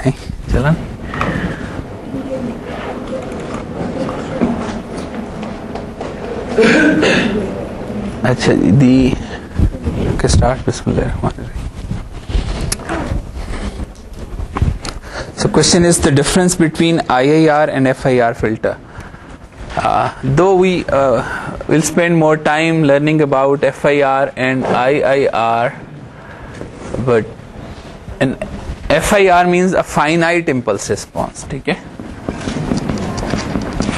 नहीं चलन अच्छा दी के स्टार्ट बिस्मिल्लाहिर्रहमानिर्रहीम. So question is the difference between IIR and FIR filter. Though we will spend more time learning about FIR and IIR, but an FIR means a finite impulse response. Okay?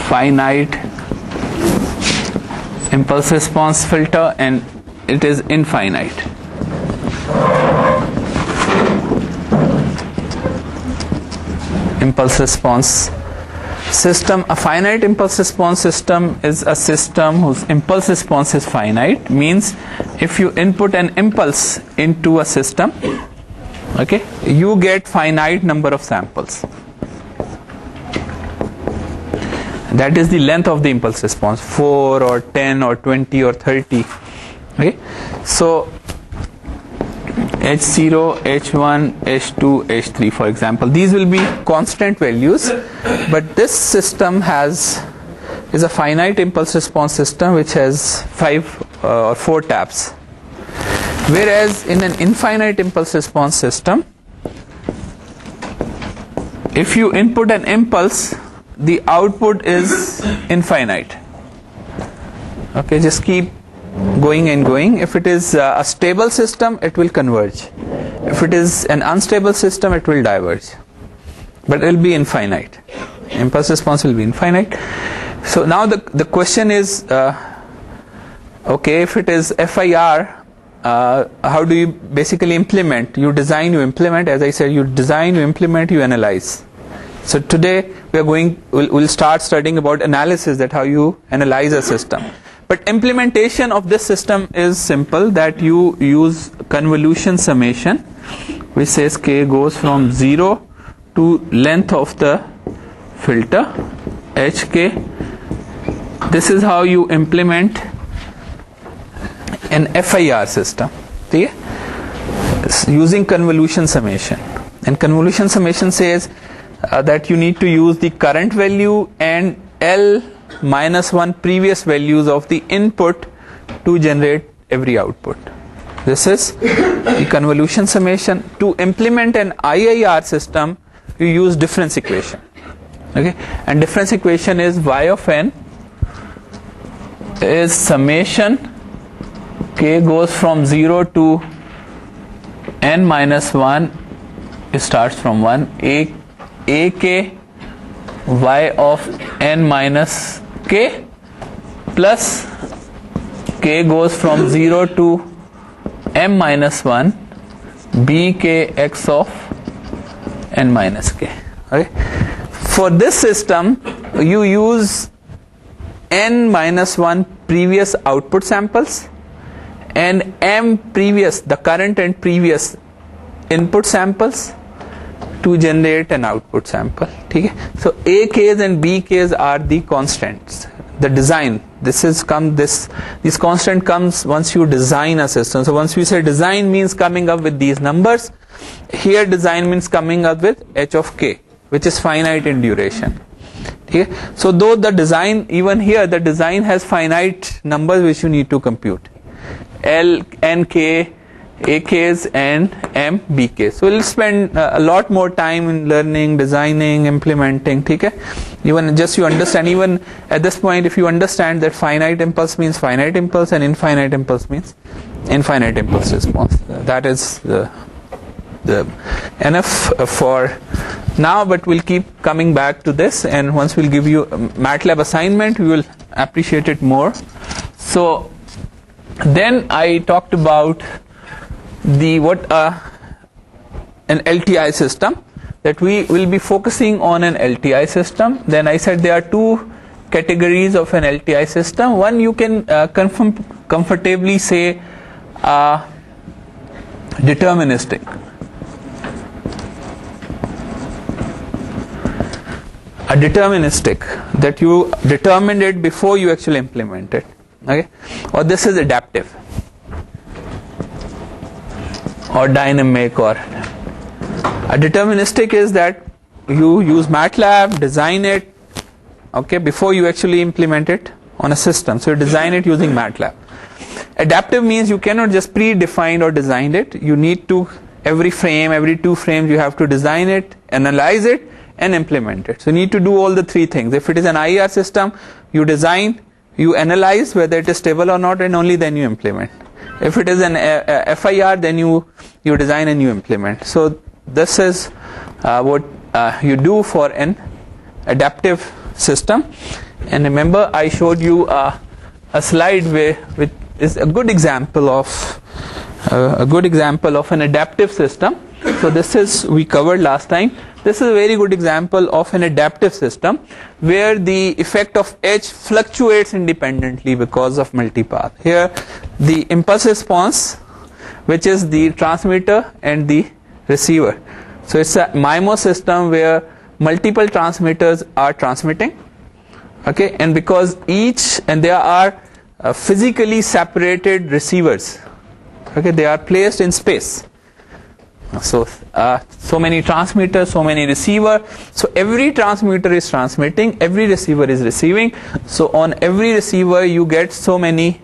Finite impulse response filter, and it is infinite. Impulse response system. A finite impulse response system is a system whose impulse response is finite. Means if you input an impulse into a system, okay, you get finite number of samples. That is the length of the impulse response, 4 or 10 or 20 or 30. Okay, so H0, H1, H2, H3 for example, these will be constant values, but this system is a finite impulse response system which has 5 or 4 taps, whereas in an infinite impulse response system, if you input an impulse, the output is infinite. Okay, just keep going and going. If it is a stable system, it will converge. If it is an unstable system, it will diverge. But it will be infinite. Impulse response will be infinite. So now the question is, okay, if it is FIR, how do you basically implement? You design, you implement. As I said, you design, you implement, you analyze. So today we'll start studying about analysis, that how you analyze a system. But implementation of this system is simple, that you use convolution summation, which says k goes from 0 to length of the filter, hk. This is how you implement an FIR system, okay? Using convolution summation. And convolution summation says that you need to use the current value and L minus 1 previous values of the input to generate every output. This is the convolution summation. To implement an IIR system, you use difference equation. Okay, and difference equation is y of n is summation k goes from 0 to n minus 1. It starts from 1. Ak y of n minus k plus k goes from 0 to m minus 1 bk x of n minus k. Okay, for this system you use n minus 1 previous output samples and m previous, the current and previous input samples, to generate an output sample. Okay? So AKs and BKs are the constants. The design, this constant comes once you design a system. So once we say design means coming up with these numbers, here design means coming up with h of k, which is finite in duration. Okay? So though the design, even here the design has finite numbers which you need to compute, L, N, K, AKs and M, BKs. So we'll spend a lot more time in learning, designing, implementing. Okay? Even just you understand, even at this point, if you understand that finite impulse means finite impulse and infinite impulse means infinite impulse response. That is the enough for now, but we'll keep coming back to this, and once we'll give you a MATLAB assignment, we will appreciate it more. So then I talked about an LTI system, that we will be focusing on an LTI system. Then I said there are two categories of an LTI system. One, you can comfortably say deterministic. A deterministic, that you determined it before you actually implement it. Okay? Or this is adaptive, or dynamic, or Deterministic is that you use MATLAB, design it, okay, before you actually implement it on a system. So you design it using MATLAB. Adaptive means you cannot just predefine or design it. You need to, every frame, every 2 frames, you have to design it, analyze it, and implement it. So you need to do all the 3 things. If it is an IR system, you design, you analyze whether it is stable or not, and only then you implement. If it is an FIR, then you design and you implement. So this is what you do for an adaptive system. And remember, I showed you a slide which is a good example of an adaptive system. So this is, we covered last time. This is a very good example of an adaptive system where the effect of H fluctuates independently because of multipath. Here the impulse response, which is the transmitter and the receiver. So it's a MIMO system where multiple transmitters are transmitting, okay, and because there are physically separated receivers, okay, they are placed in space. So so many transmitters, so many receiver. So every transmitter is transmitting, every receiver is receiving. So on every receiver you get so many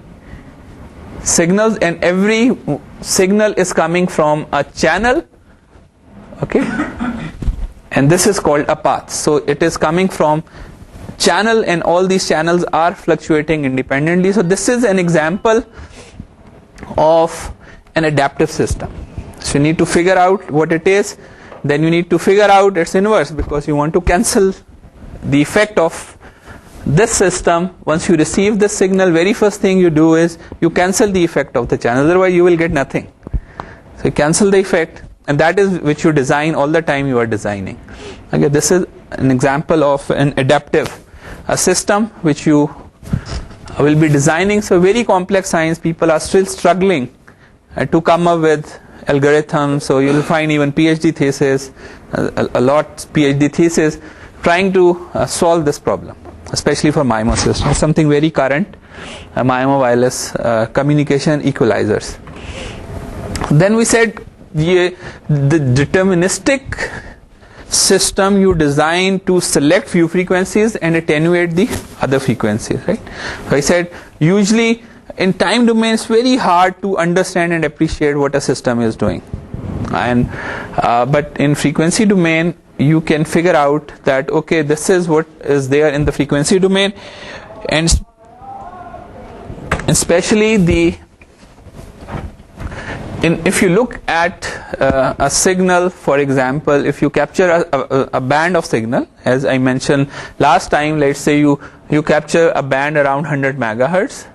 signals, and every signal is coming from a channel, okay, and this is called a path. So it is coming from channel, and all these channels are fluctuating independently. So this is an example of an adaptive system. So you need to figure out what it is, then you need to figure out its inverse, because you want to cancel the effect of this system. Once you receive this signal, very first thing you do is you cancel the effect of the channel, otherwise you will get nothing. So you cancel the effect, and that is which you design all the time you are designing. Okay, this is an example of an adaptive system which you will be designing. So very complex science, people are still struggling to come up with algorithms. So you'll find even PhD thesis, a lot PhD thesis trying to solve this problem, especially for MIMO systems, something very current, MIMO wireless communication equalizers. Then we said the deterministic system you design to select few frequencies and attenuate the other frequencies, right? So I said usually in time domain it's very hard to understand and appreciate what a system is doing, and but in frequency domain you can figure out that okay, this is what is there in the frequency domain, and especially if you look at a signal, for example, if you capture a band of signal, as I mentioned last time, let's say you capture a band around 100 megahertz,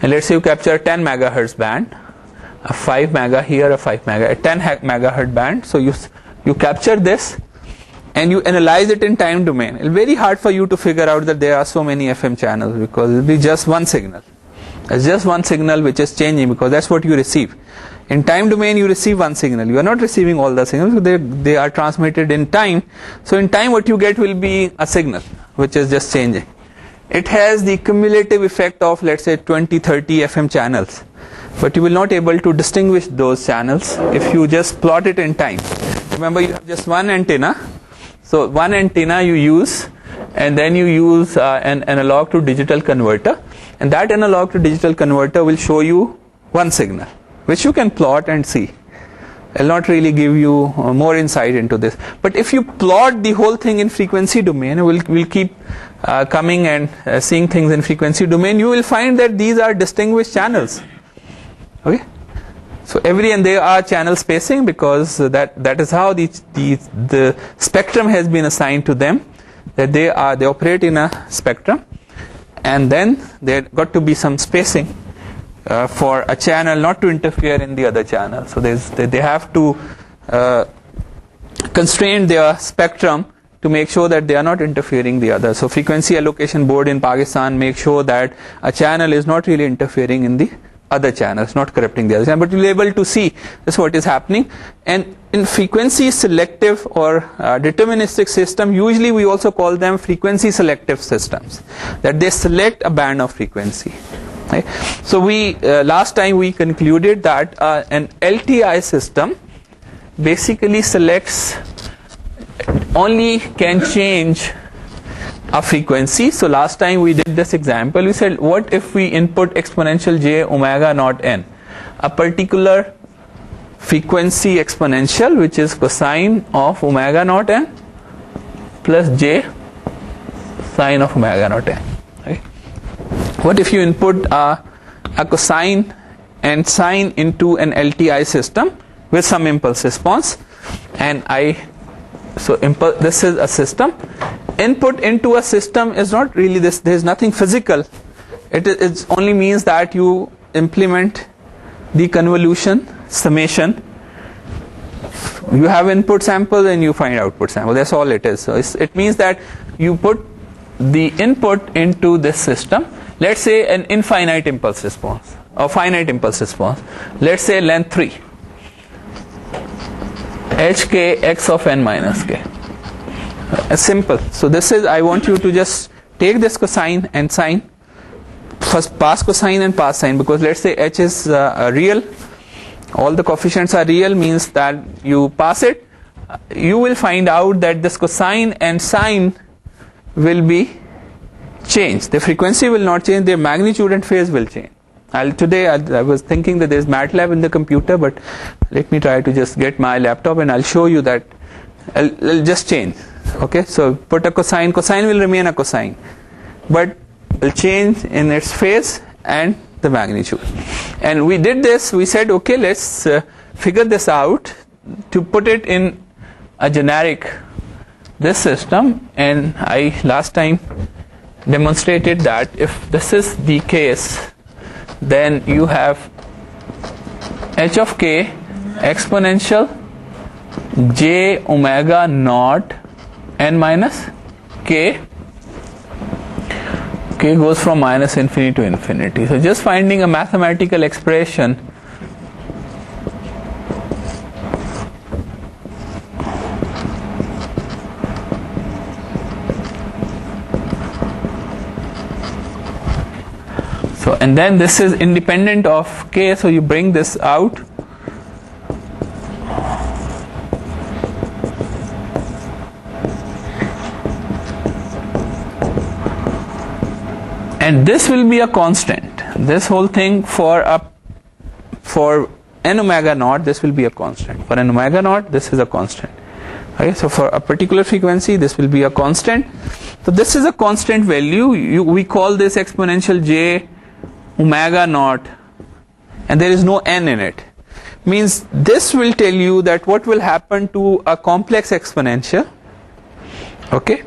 and let's say you capture a 10 megahertz band, a 5 mega here, a 5 mega, a 10 megahertz band. So you capture this and you analyze it in time domain. It's very hard for you to figure out that there are so many FM channels, because it will be just one signal. It's just one signal which is changing, because that's what you receive. In time domain you receive one signal, you are not receiving all the signals, they are transmitted in time. So in time what you get will be a signal which is just changing. It has the cumulative effect of, let's say, 20-30 FM channels, but you will not able to distinguish those channels if you just plot it in time. Remember, you have just one antenna, so one antenna you use, and then you use an analog to digital converter, and that analog to digital converter will show you one signal which you can plot and see. It will not really give you more insight into this. But if you plot the whole thing in frequency domain, we'll keep coming and seeing things in frequency domain, you will find that these are distinguished channels. Okay, so and they are channel spacing, because that is how the spectrum has been assigned to them, that they operate in a spectrum, and then there got to be some spacing for a channel not to interfere in the other channel. So they have to constrain their spectrum to make sure that they are not interfering the other. So frequency allocation board in Pakistan makes sure that a channel is not really interfering in the other channels, not corrupting the other channel, but you'll be able to see this what is happening. And in frequency selective or deterministic system, usually we also call them frequency selective systems, that they select a band of frequency. Right? So last time we concluded that an LTI system basically selects, only can change a frequency. So last time we did this example, we said what if we input exponential j omega naught n, a particular frequency exponential which is cosine of omega naught n plus j sine of omega naught n. Right? What if you input a cosine and sine into an LTI system with some impulse response, and this is a system. Input into a system is not really this, there is nothing physical. It only means that you implement the convolution summation. You have input sample and you find output sample. That's all it is. So it means that you put the input into this system. Let's say an infinite impulse response or finite impulse response. Let's say length 3. hk x of n minus k. Simple. So this is, I want you to just take this cosine and sine. First pass cosine and pass sine, because let's say h is real, all the coefficients are real, means that you pass it, you will find out that this cosine and sine will be changed. The frequency will not change, their magnitude and phase will change. Today I was thinking that there is MATLAB in the computer, but let me try to just get my laptop and I'll show you that I'll just change. Okay, so put a cosine will remain a cosine, but will change in its phase and the magnitude. And we did this, we said okay, let's figure this out to put it in a generic this system, and I last time demonstrated that if this is the case, then you have h of k exponential j omega naught n minus k. K goes from minus infinity to infinity. So just finding a mathematical expression and then this is independent of k, so you bring this out. And this will be a constant. This whole thing for n omega naught, this will be a constant. For n omega naught, this is a constant. Okay, so for a particular frequency, this will be a constant. So this is a constant value. We call this exponential j omega naught, and there is no n in it. Means this will tell you that what will happen to a complex exponential. Okay,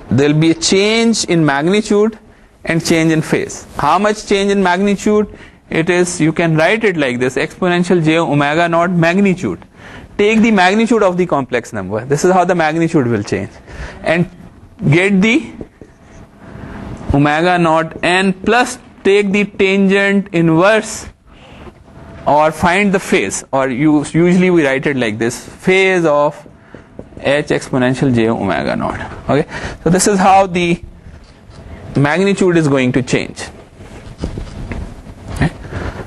there will be a change in magnitude and change in phase. How much change in magnitude? It is, you can write it like this, exponential j omega naught magnitude. Take the magnitude of the complex number. This is how the magnitude will change. And get the omega naught n plus take the tangent inverse, or find the phase, or usually we write it like this, phase of h exponential j omega naught. Okay, so this is how the magnitude is going to change. Okay.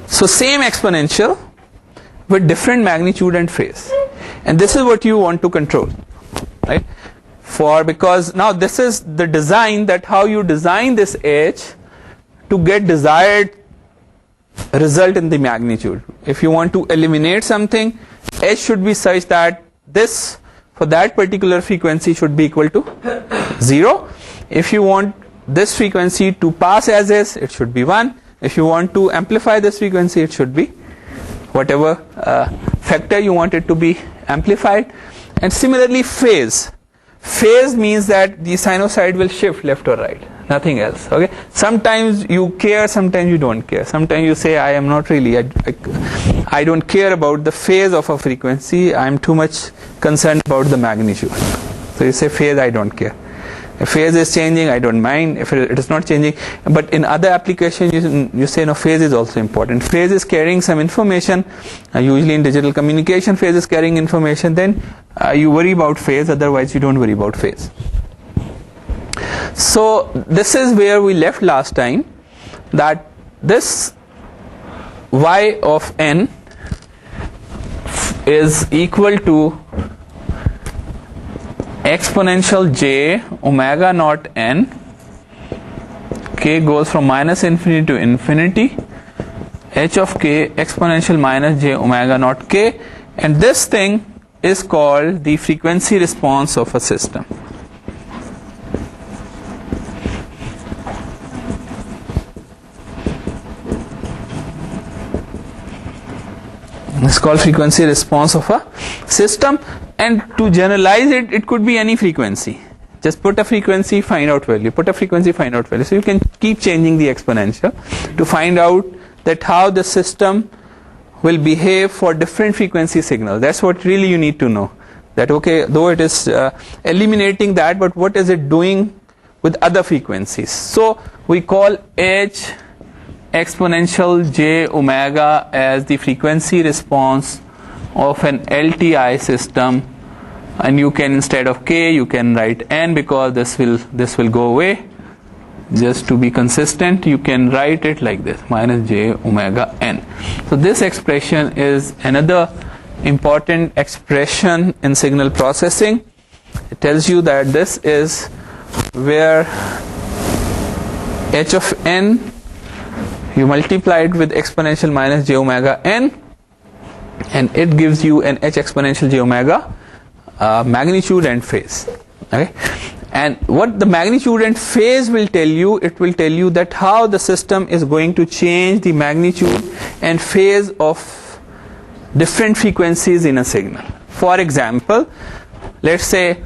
So same exponential with different magnitude and phase, and this is what you want to control, right? Because now this is the design, that how you design this h to get desired result in the magnitude. If you want to eliminate something, h should be such that this for that particular frequency should be equal to 0. If you want this frequency to pass as is, it should be 1. If you want to amplify this frequency, it should be whatever factor you want it to be amplified. And similarly phase. Phase means that the sinusoid will shift left or right, nothing else. Okay, sometimes you care, sometimes you don't care. Sometimes you say I am not really, I don't care about the phase of a frequency, I am too much concerned about the magnitude. So you say phase, I don't care. If phase is changing, I don't mind. If it is not changing, but in other applications you say no, phase is also important. Phase is carrying some information, usually in digital communication phase is carrying information, then you worry about phase, otherwise you don't worry about phase. So this is where we left last time, that this y of n is equal to exponential j omega naught n. K goes from minus infinity to infinity. H of k exponential minus j omega naught k, and this thing is called the frequency response of a system. It's called frequency response of a system, and to generalize it, it could be any frequency. Just put a frequency, find out value, put a frequency, find out value. So you can keep changing the exponential to find out that how the system will behave for different frequency signals. That's what really you need to know. That okay, though it is eliminating that, but what is it doing with other frequencies? So we call H exponential j omega as the frequency response of an LTI system, and you can, instead of k, you can write n, because this will go away. Just to be consistent, you can write it like this, minus j omega n. So this expression is another important expression in signal processing. It tells you that this is where h of n, you multiply it with exponential minus j omega n, and it gives you an h exponential j omega magnitude and phase. Okay, and what the magnitude and phase will tell you, it will tell you that how the system is going to change the magnitude and phase of different frequencies in a signal. For example, let's say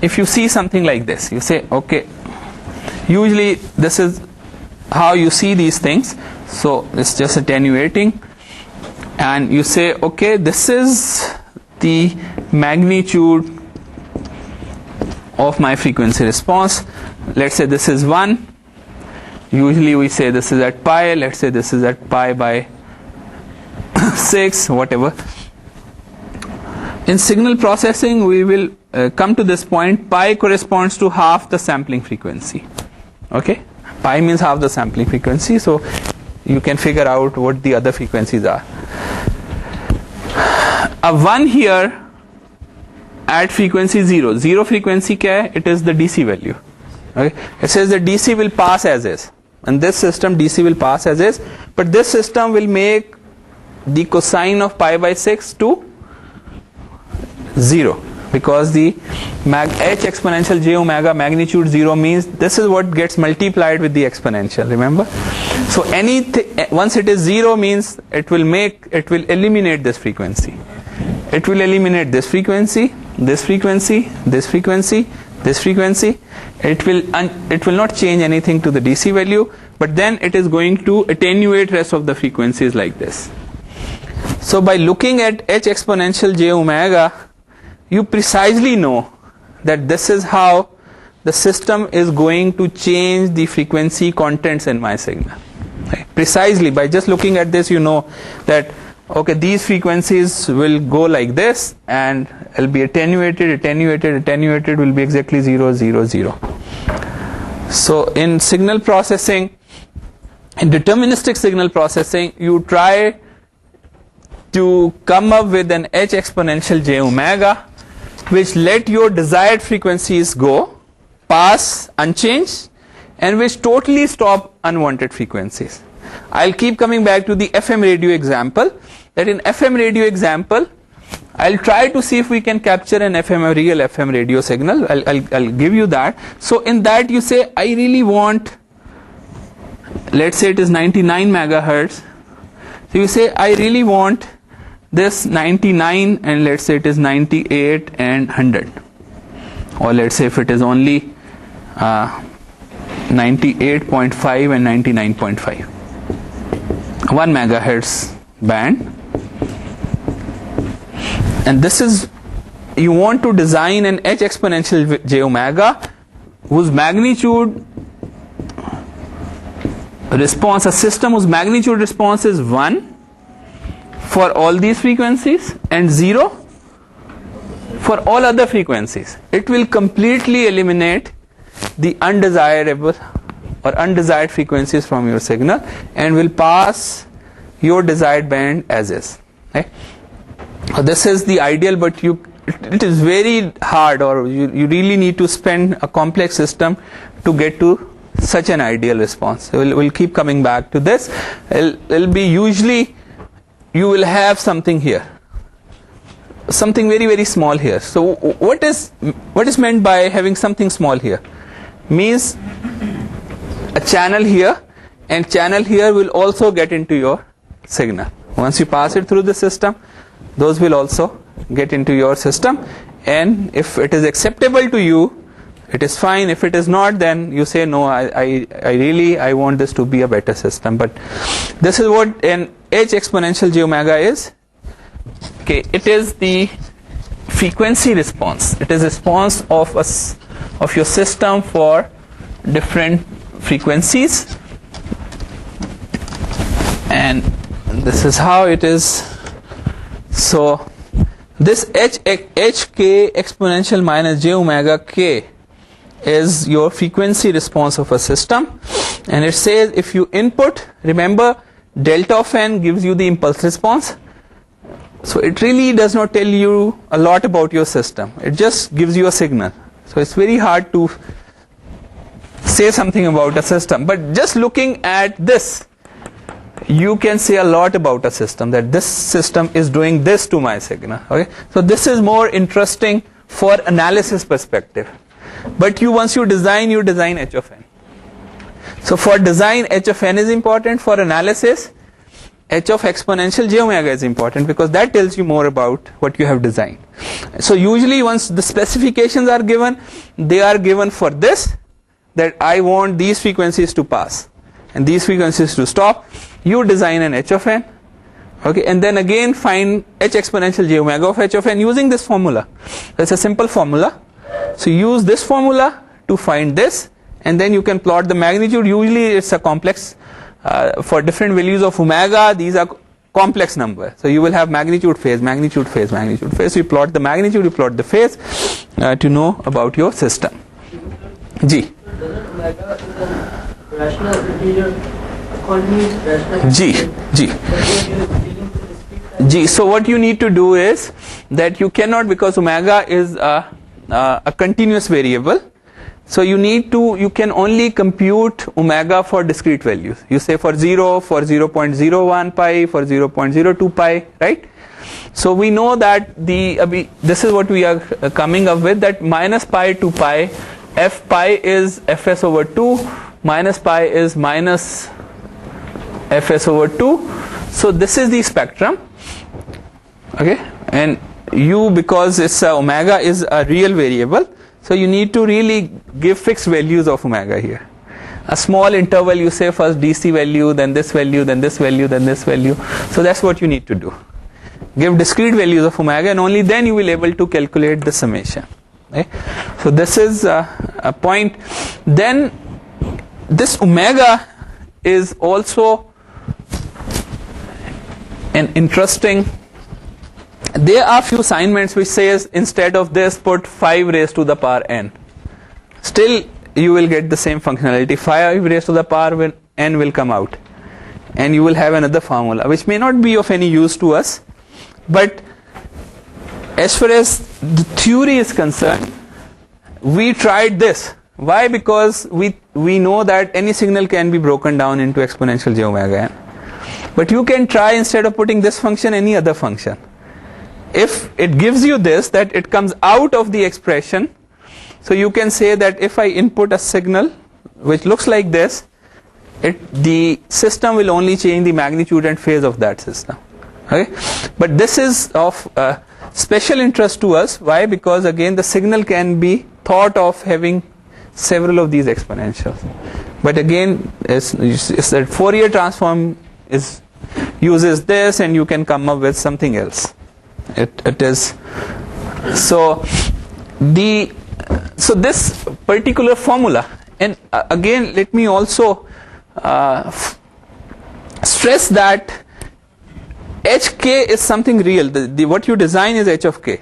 if you see something like this, you say okay, usually this is how you see these things. So it's just attenuating, and you say okay, this is the magnitude of my frequency response. Let's say this is 1. Usually we say this is at pi. Let's say this is at pi by 6, whatever. In signal processing, we will come to this point. Pi corresponds to half the sampling frequency. Okay, pi means half the sampling frequency, so you can figure out what the other frequencies are. A 1 here at frequency 0. 0 frequency kya hai? It is the DC value. Okay, it says that DC will pass as is, and this system DC will pass as is, but this system will make the cosine of pi by 6 to 0, because the h exponential j omega magnitude 0 means this is what gets multiplied with the exponential, remember? So anything once it is 0 means it will eliminate this frequency. It will eliminate this frequency, this frequency, this frequency, this frequency. It will not change anything to the DC value, but then it is going to attenuate rest of the frequencies like this. So by looking at h exponential j omega, you precisely know that this is how the system is going to change the frequency contents in my signal. Right? Precisely by just looking at this, you know that okay, these frequencies will go like this, and will be attenuated will be exactly 0, 0, 0. So in signal processing, in deterministic signal processing, you try to come up with an h exponential j omega which let your desired frequencies go, pass unchanged, and which totally stop unwanted frequencies. I'll keep coming back to the FM radio example, that in FM radio example, I'll try to see if we can capture a real FM radio signal. I'll give you that. So in that you say, I really want, let's say it is 99 megahertz. So you say, I really want this 99, and let's say it is 98 and 100. Or let's say if it is only 98.5 and 99.5. 1 megahertz band. And this is, you want to design an h exponential j omega whose magnitude response, a system whose magnitude response is 1 for all these frequencies and 0 for all other frequencies. It will completely eliminate the undesirable or undesired frequencies from your signal and will pass your desired band as is. Okay? This is the ideal, but it is very hard, or you really need to spend a complex system to get to such an ideal response. So we'll keep coming back to this. It'll be usually you will have something here, something very, very small here. So what is meant by having something small here? Means a channel here, and channel here will also get into your signal. Once you pass it through the system, those will also get into your system, and if it is acceptable to you, it is fine. If it is not, then you say, no, I want this to be a better system. But this is what an h exponential j omega is. Okay, it is the frequency response. It is response of your system for different frequencies, and this is how it is. So this hk exponential minus j omega k is your frequency response of a system, and it says if you input, remember delta of n gives you the impulse response. So it really does not tell you a lot about your system, it just gives you a signal. So it's very hard to say something about a system, but just looking at this you can say a lot about a system, that this system is doing this to my signal. Okay, so this is more interesting for analysis perspective. But once you design h of n. So for design h of n is important. For analysis h of exponential j omega is important, because that tells you more about what you have designed. So usually once the specifications are given, they are given for this, that I want these frequencies to pass and these frequencies to stop. You design an h of n, okay, and then again find h exponential j omega of h of n using this formula. That's a simple formula. So use this formula to find this, and then you can plot the magnitude. Usually it's a complex, for different values of omega, these are complex numbers. So you will have magnitude, phase, magnitude, phase, magnitude, phase. So you plot the magnitude, you plot the phase to know about your system. G. G. So what you need to do is that you cannot, because omega is a continuous variable, so you can only compute omega for discrete values. You say for 0, for 0.01 pi, for 0.02 pi, right? So we know that this is what we are coming up with, that minus pi to pi, f pi is fs over 2, minus pi is minus fs over 2. So this is the spectrum, okay, and because it's omega is a real variable, so you need to really give fixed values of omega here. A small interval, you say first DC value, then this value, then this value, then this value. So that's what you need to do. Give discrete values of omega, and only then you will be able to calculate the summation. Okay? So this is a point. Then this omega is also an interesting. There are few assignments which says instead of this put 5 raised to the power n. Still you will get the same functionality. 5 raised to the power n will come out, and you will have another formula which may not be of any use to us. But as far as the theory is concerned, we tried this. Why? Because we know that any signal can be broken down into exponential j omega n. But you can try, instead of putting this function, any other function. If it gives you this, that it comes out of the expression, so you can say that if I input a signal which looks like this, the system will only change the magnitude and phase of that system. Okay? But this is of special interest to us. Why? Because again the signal can be thought of having several of these exponentials. But again, it's that Fourier transform uses this, and you can come up with something else. It is so this particular formula, and again let me also stress that hk is something real. What you design is h of k.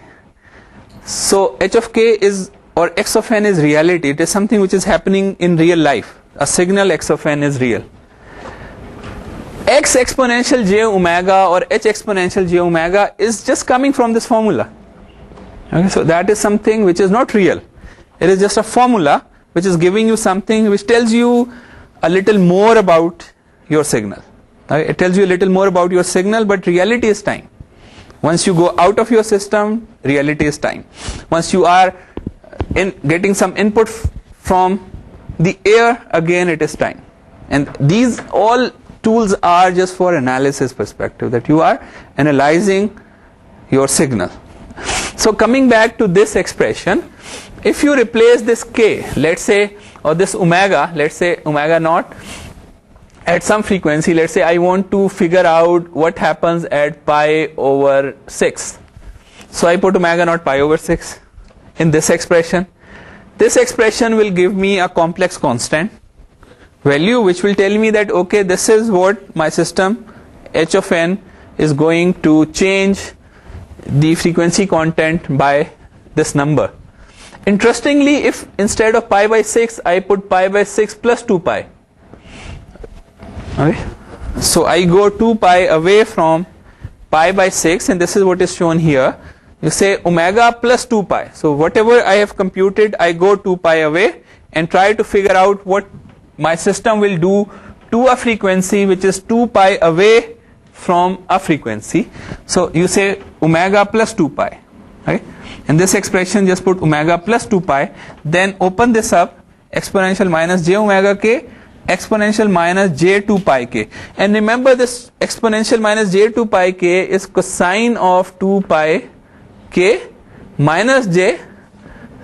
So h of k is, or x of n is reality. It is something which is happening in real life. A signal x of n is real. x exponential j omega or h exponential j omega is just coming from this formula. Okay, so that is something which is not real. It is just a formula which is giving you something which tells you a little more about your signal. Okay, it tells you a little more about your signal, but reality is time. Once you go out of your system, reality is time. Once you are getting some input from the air, again it is time. And these all tools are just for analysis perspective, that you are analyzing your signal. So coming back to this expression, if you replace this k, let's say, or this omega, let's say omega naught, at some frequency, let's say I want to figure out what happens at pi over 6. So I put omega naught pi over 6 in this expression. This expression will give me a complex constant value which will tell me that, okay, this is what my system h of n is going to change the frequency content by this number. Interestingly, if instead of pi by 6 I put pi by 6 plus 2 pi, okay, so I go 2 pi away from pi by 6, and this is what is shown here. You say omega plus 2 pi. So whatever I have computed, I go 2 pi away and try to figure out what my system will do to a frequency which is 2 pi away from a frequency. So you say omega plus 2 pi, right? In this expression just put omega plus 2 pi, then open this up, exponential minus j omega k, exponential minus j2 pi k. And remember, this exponential minus j2 pi k is cosine of 2 pi k minus j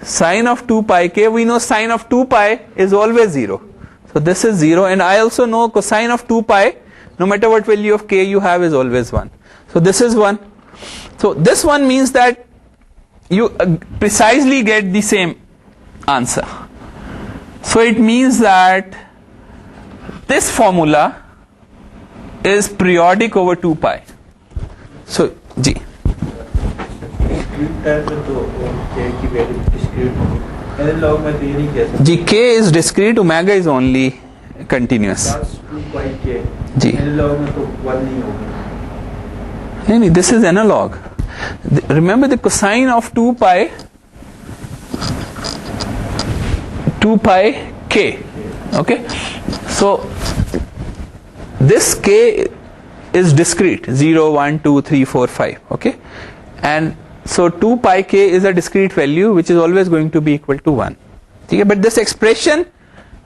sine of 2 pi k. We know sine of 2 pi is always 0. So this is 0, and I also know cosine of 2 pi, no matter what value of k you have, is always 1. So this is 1. So this one means that you precisely get the same answer. So it means that this formula is periodic over 2 pi. So G. G, k is discrete, omega is only continuous. G. No, this is analog. Remember the cosine of 2 pi k. Okay, so this k is discrete, 0, 1, 2, 3, 4, 5. Okay, and so 2 pi k is a discrete value which is always going to be equal to 1. Okay, but this expression,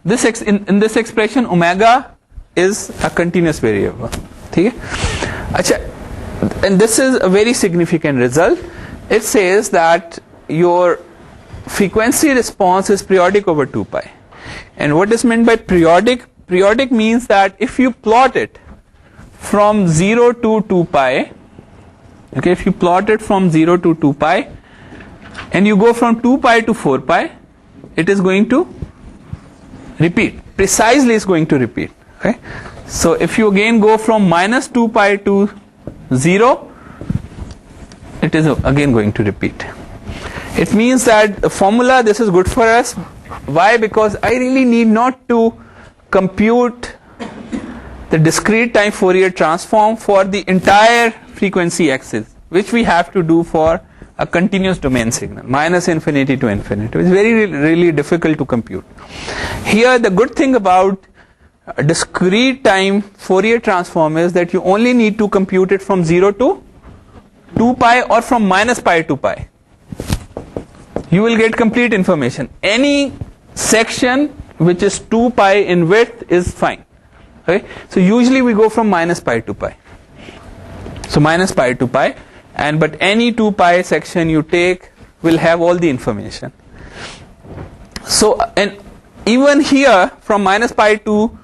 in this expression, omega is a continuous variable. Okay, Achha, and this is a very significant result. It says that your frequency response is periodic over 2 pi. And what is meant by periodic? Periodic means that if you plot it from 0 to 2 pi, okay, if you plot it from 0 to 2 pi and you go from 2 pi to 4 pi, it is going to repeat. Precisely is going to repeat. Okay, so if you again go from minus 2 pi to 0, it is again going to repeat. It means that the formula, this is good for us. Why? Because I really need not to compute the discrete time Fourier transform for the entire frequency axis, which we have to do for a continuous domain signal, minus infinity to infinity. It's really difficult to compute. Here the good thing about a discrete time Fourier transform is that you only need to compute it from 0 to 2 pi or from minus pi to pi. You will get complete information. Any section which is 2 pi in width is fine. Okay, so usually we go from minus pi to pi. So minus pi to pi, and but any 2 pi section you take will have all the information. So, and even here from minus pi to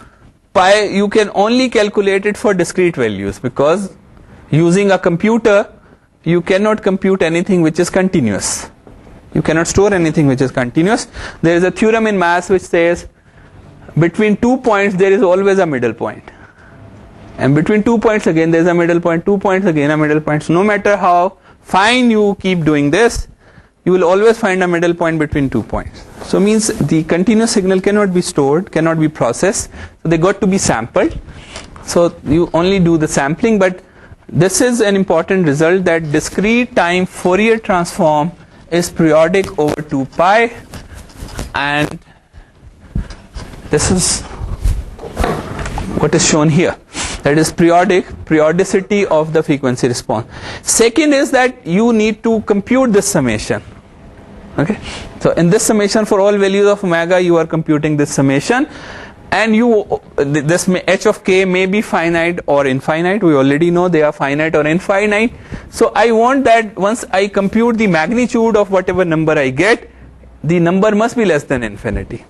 pi you can only calculate it for discrete values, because using a computer you cannot compute anything which is continuous. You cannot store anything which is continuous. There is a theorem in maths which says between 2 points there is always a middle point, and between 2 points again there is a middle point, 2 points again a middle point. So no matter how fine you keep doing this, you will always find a middle point between 2 points. So means the continuous signal cannot be stored, cannot be processed, so they got to be sampled. So you only do the sampling, but this is an important result, that discrete time Fourier transform is periodic over 2 pi, and this is what is shown here, that is periodicity of the frequency response. Second is that you need to compute this summation. Okay, so in this summation for all values of omega you are computing this summation, and this h of k may be finite or infinite. We already know they are finite or infinite. So I want that once I compute the magnitude of whatever number I get, the number must be less than infinity,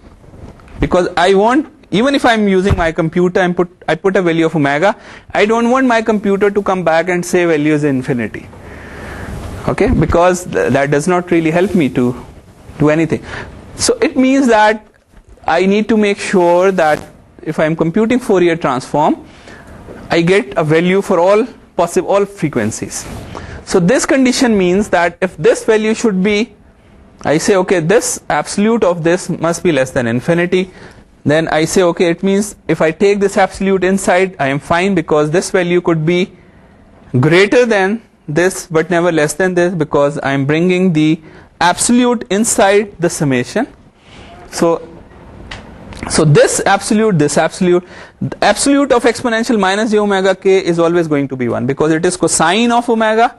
because I want, even if I'm using my computer and I put a value of omega, I don't want my computer to come back and say value is infinity. Okay, because that does not really help me to do anything. So it means that I need to make sure that if I'm computing Fourier transform, I get a value for all frequencies. So this condition means that if this value should be, I say okay, this absolute of this must be less than infinity, then I say okay, it means if I take this absolute inside, I am fine, because this value could be greater than this but never less than this, because I am bringing the absolute inside the summation. So this absolute of exponential minus j omega k is always going to be 1, because it is cosine of omega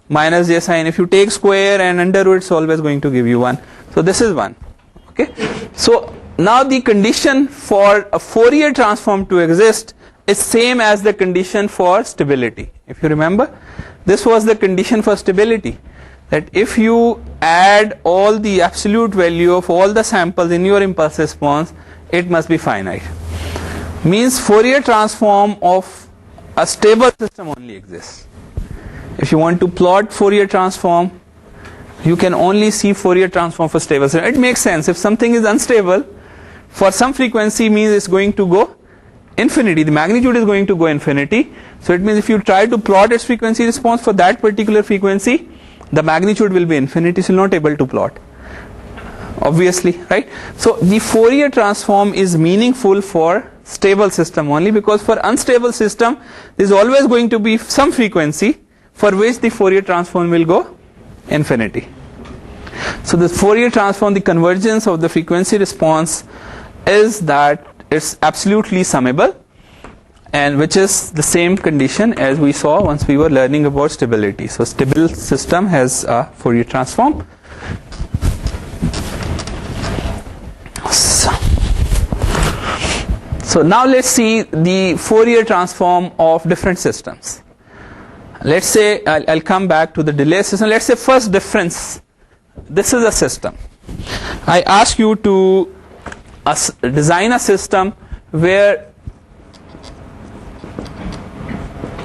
minus j sine. If you take square and under root, it's always going to give you 1. So this is 1. Okay, so now the condition for a Fourier transform to exist is same as the condition for stability. If you remember, this was the condition for stability, that if you add all the absolute value of all the samples in your impulse response, it must be finite. Means Fourier transform of a stable system only exists. If you want to plot Fourier transform, you can only see Fourier transform for stable system. It makes sense. If something is unstable, for some frequency means it's going to go infinity, the magnitude is going to go infinity. So it means if you try to plot its frequency response for that particular frequency, the magnitude will be infinity, so you're not able to plot, obviously, right? So the Fourier transform is meaningful for stable system only, because for unstable system there is always going to be some frequency for which the Fourier transform will go infinity. So the Fourier transform, the convergence of the frequency response is that it's absolutely summable, and which is the same condition as we saw once we were learning about stability. So stable system has a Fourier transform. So now let's see the Fourier transform of different systems. Let's say I'll come back to the delay system. Let's say first difference. This is a system. I ask you to design a system where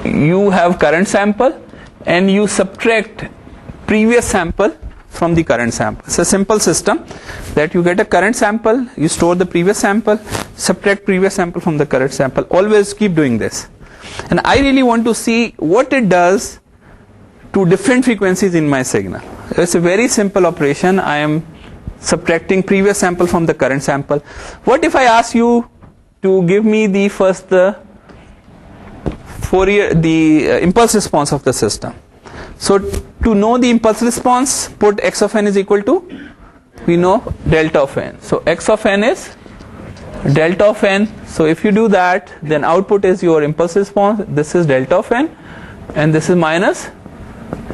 you have current sample and you subtract previous sample from the current sample. It's a simple system that you get a current sample, you store the previous sample, subtract previous sample from the current sample. Always keep doing this. And I really want to see what it does to different frequencies in my signal. It's a very simple operation. I am subtracting previous sample from the current sample. What if I ask you to give me the first Fourier, the impulse response of the system? So to know the impulse response, put x of n is equal to, we know delta of n. So x of n is delta of n. So if you do that, then output is your impulse response. This is delta of n, and this is minus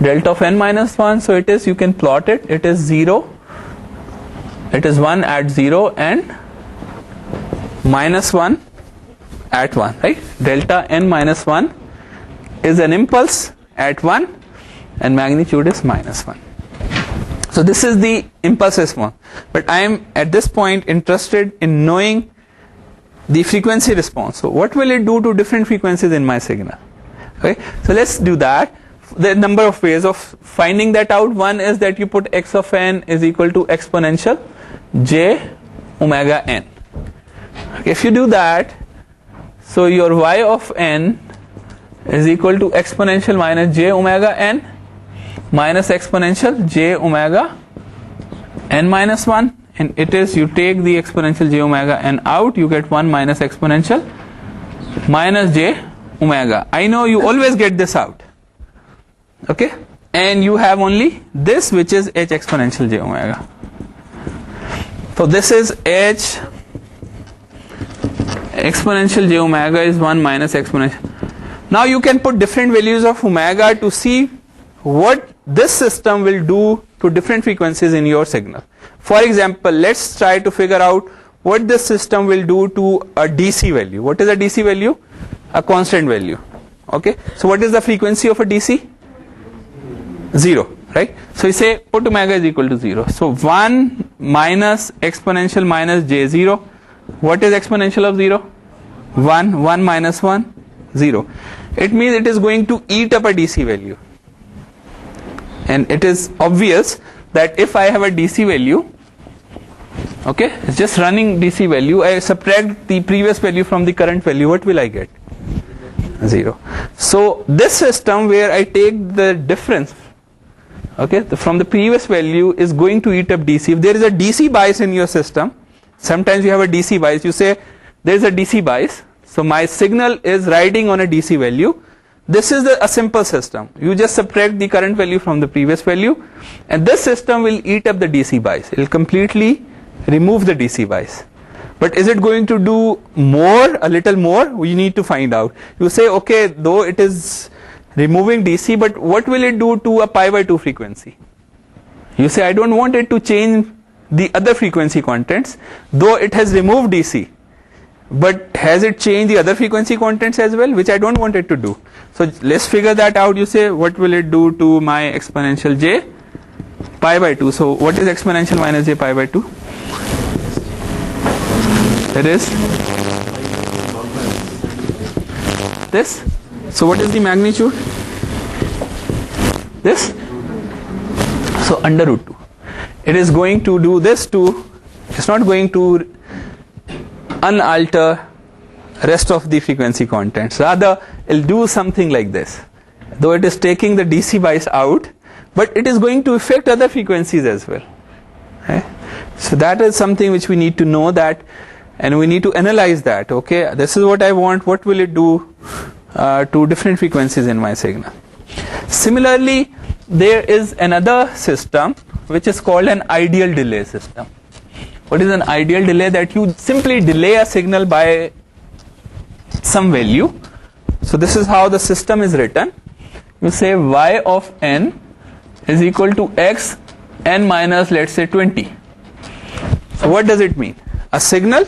delta of n minus 1. So it is, you can plot it, it is 0, it is 1 at 0 and minus 1 at 1, right? Delta n minus 1 is an impulse at 1 and magnitude is minus 1. So this is the impulse response. But I am at this point interested in knowing the frequency response. So what will it do to different frequencies in my signal? Okay, so let's do that. There are a number of ways of finding that out. One is that you put x of n is equal to exponential j omega n. Okay, if you do that, so your y of n is equal to exponential minus j omega n minus exponential j omega n minus 1, and it is, you take the exponential j omega n out, you get 1 minus exponential minus j omega. I know you always get this out. Okay? And you have only this, which is h exponential j omega. So this is h exponential j omega is 1 minus exponential. Now you can put different values of omega to see what this system will do to different frequencies in your signal. For example, let's try to figure out what this system will do to a DC value. What is a DC value? A constant value. Okay. So what is the frequency of a DC? 0, right? So you say put omega is equal to 0. So 1 minus exponential minus j 0. What is exponential of 0? 1. 1 minus 1, 0. It means it is going to eat up a DC value. And it is obvious that if I have a DC value, okay, it's just running DC value, I subtract the previous value from the current value, what will I get? 0. So this system where I take the difference, okay, from the previous value is going to eat up DC. If there is a DC bias in your system, sometimes you have a DC bias, you say there is a DC bias, so my signal is riding on a DC value. This is a simple system. You just subtract the current value from the previous value, and this system will eat up the DC bias. It will completely remove the DC bias. But is it going to do more, a little more? We need to find out. You say, okay, though it is removing DC, but what will it do to a pi by 2 frequency? You say, I don't want it to change the other frequency contents, though it has removed DC. But has it changed the other frequency contents as well, which I don't want it to do? So let's figure that out. You say, what will it do to my exponential j pi by 2? So what is exponential minus j pi by 2? It is this. So what is the magnitude? This. So under root 2. It is going to do this to, it's not going to unalter rest of the frequency contents. Rather, it will do something like this. Though it is taking the DC bias out, but it is going to affect other frequencies as well. Okay? So that is something which we need to know that, and we need to analyze that. Okay, this is what I want. What will it do to different frequencies in my signal? Similarly, there is another system which is called an ideal delay system. What is an ideal delay? That you simply delay a signal by some value. So this is how the system is written. You say y of n is equal to x n minus, let's say, 20. So what does it mean? A signal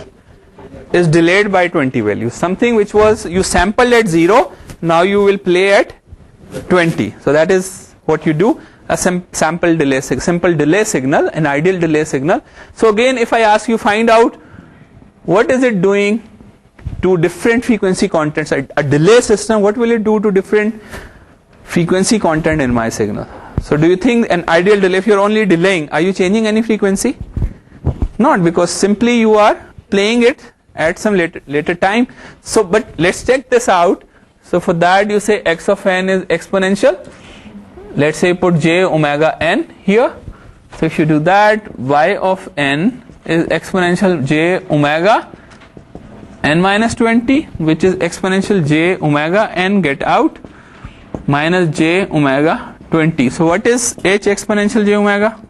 is delayed by 20 values. Something which was you sampled at 0, now you will play at 20. So that is what you do. A simple delay signal, an ideal delay signal. So again, if I ask you, find out what is it doing to different frequency contents, a delay system, what will it do to different frequency content in my signal? So do you think an ideal delay, if you're only delaying, are you changing any frequency? Not, because simply you are playing it at some later time. So, but let's check this out. So for that you say x of n is exponential. Let's say put j omega n here. So if you do that, y of n is exponential j omega n minus 20, which is exponential j omega n, get out, minus j omega 20. So what is h exponential j omega?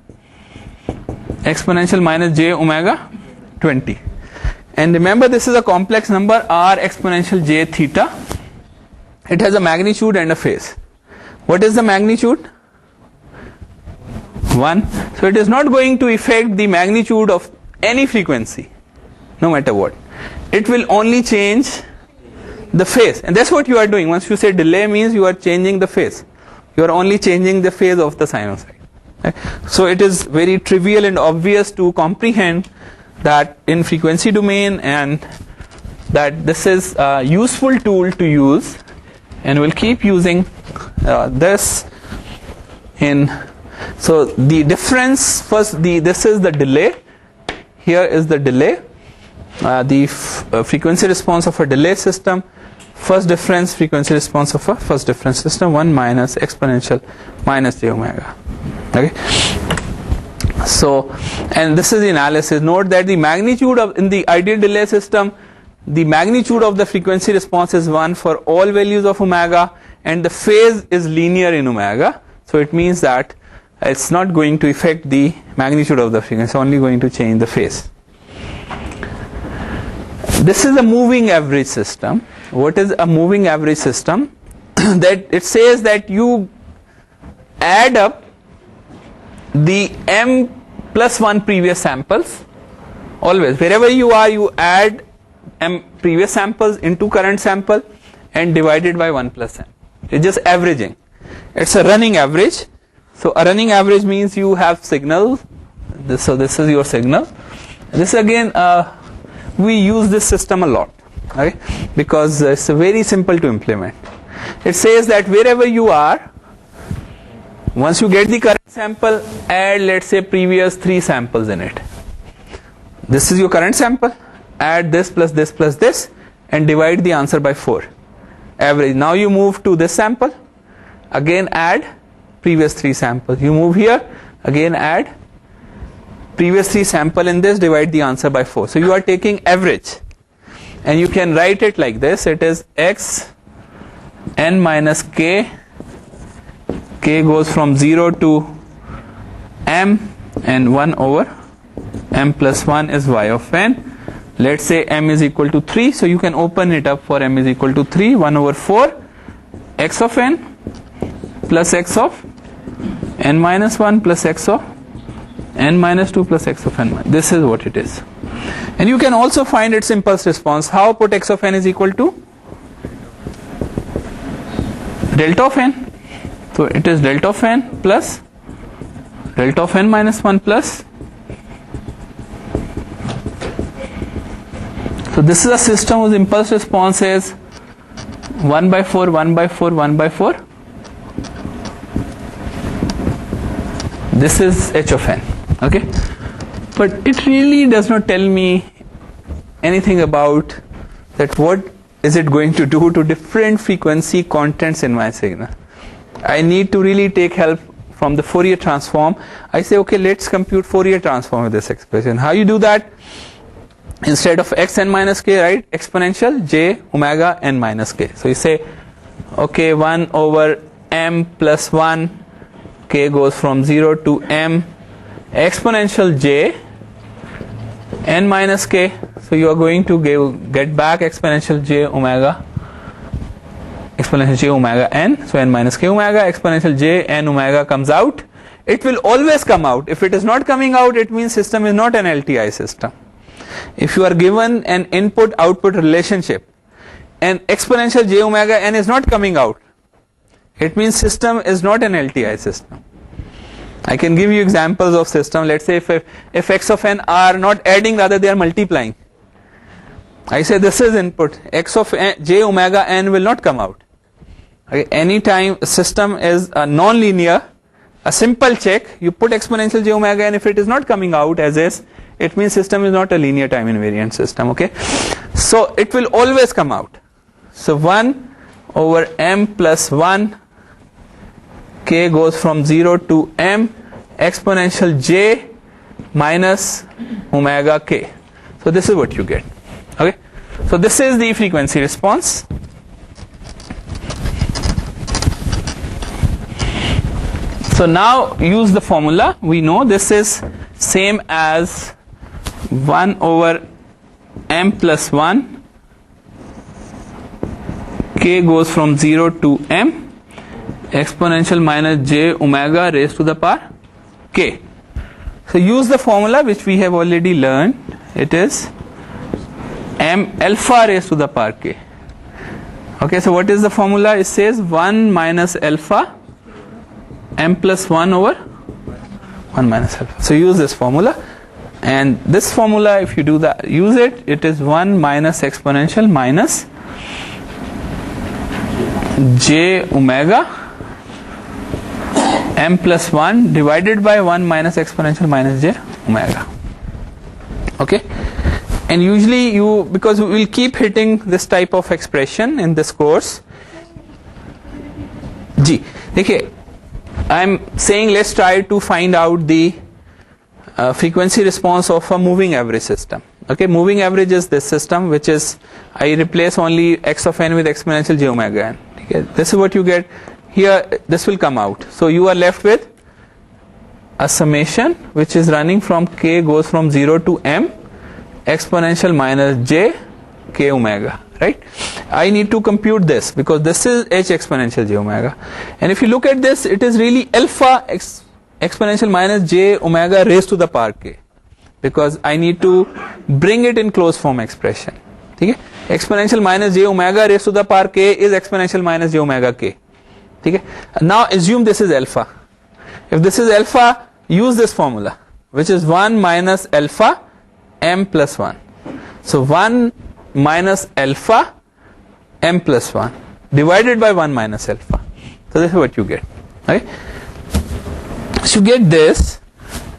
Exponential minus j omega 20. And remember, this is a complex number, r exponential j theta. It has a magnitude and a phase. What is the magnitude? 1. So it is not going to affect the magnitude of any frequency, no matter what. It will only change the phase. And that's what you are doing. Once you say delay, means you are changing the phase. You are only changing the phase of the sinusoid. Okay? So it is very trivial and obvious to comprehend that in frequency domain, and that this is a useful tool to use, and we'll keep using this in. So the difference, first, this is the delay, here is the delay, the frequency response of a delay system, first difference frequency response of a first difference system, 1 minus exponential minus j omega. Okay. So, and this is the analysis. Note that the magnitude of in the ideal delay system, the magnitude of the frequency response is 1 for all values of omega, and the phase is linear in omega. So it means that it's not going to affect the magnitude of the frequency, it's only going to change the phase. This is a moving average system. What is a moving average system? That it says that you add up the m plus 1 previous samples. Always, wherever you are, you add m previous samples into current sample and divide it by 1 plus m. It's just averaging. It's a running average. So a running average means you have signal. So this is your signal. This again, we use this system a lot, okay? Because it's very simple to implement. It says that wherever you are, once you get the current sample, add, let's say, previous 3 samples in it. This is your current sample, add this plus this plus this, and divide the answer by 4. Average. Now you move to this sample, again add previous 3 samples. You move here, again add previous 3 sample in this, divide the answer by 4. So you are taking average, and you can write it like this. It is x n minus k. K goes from 0 to m, and 1 over m plus 1 is y of n. Let's say m is equal to 3, so you can open it up for m is equal to 3, 1 over 4 x of n plus x of n minus 1 plus x of n minus 2 plus x of n. This is what it is. And you can also find its impulse response. How? Put x of n is equal to delta of n. So it is delta of n plus delta of n minus 1 plus. So this is a system whose impulse response is 1 by 4, 1 by 4, 1 by 4. This is h of n, okay? But it really does not tell me anything about that what is it going to do to different frequency contents in my signal. I need to really take help from the Fourier transform. I say, okay, let's compute Fourier transform with this expression. How you do that? Instead of x n minus k, write exponential j omega n minus k. So you say, okay, 1 over m plus 1, k goes from 0 to m, exponential j n minus k. So you are going to get back exponential j omega n. So n minus k omega, exponential j n omega comes out. It will always come out. If it is not coming out, it means system is not an LTI system. If you are given an input output relationship and exponential j omega n is not coming out, it means system is not an LTI system. I can give you examples of system. Let's say if x of n are not adding, rather they are multiplying. I say this is input, x of n, j omega n will not come out. Okay, anytime system is non-linear, a simple check, you put exponential j omega n, if it is not coming out as is, it means system is not a linear time invariant system, okay? So it will always come out. So 1 over m plus 1, k goes from 0 to m, exponential j minus omega k. So this is what you get, okay? So this is the frequency response. So now use the formula. We know this is same as 1 over m plus 1, k goes from 0 to m, exponential minus j omega raised to the power k. So use the formula which we have already learned. It is m alpha raised to the power k. Okay, so what is the formula? It says 1 minus alpha m plus 1 over 1 minus alpha. So use this formula, and this formula, if you do that, use it, it is 1 minus exponential minus j omega m plus 1 divided by 1 minus exponential minus j omega. Okay, and usually you, because we will keep hitting this type of expression in this course. G, okay, I'm saying let's try to find out the frequency response of a moving average system. Okay, moving average is this system, which is I replace only x of n with exponential j omega n. Okay, this is what you get here. This will come out. So you are left with a summation which is running from k goes from 0 to m exponential minus j k omega. Right? I need to compute this because this is h exponential j omega, and if you look at this, it is really alpha exponential minus j omega raised to the power k, because I need to bring it in closed form expression. Okay? Exponential minus j omega raised to the power k is exponential minus j omega k. Okay? Now assume this is alpha. If this is alpha, use this formula, which is 1 minus alpha m plus 1. So 1 minus alpha m plus 1 divided by 1 minus alpha. So this is what you get. Right? So you get this.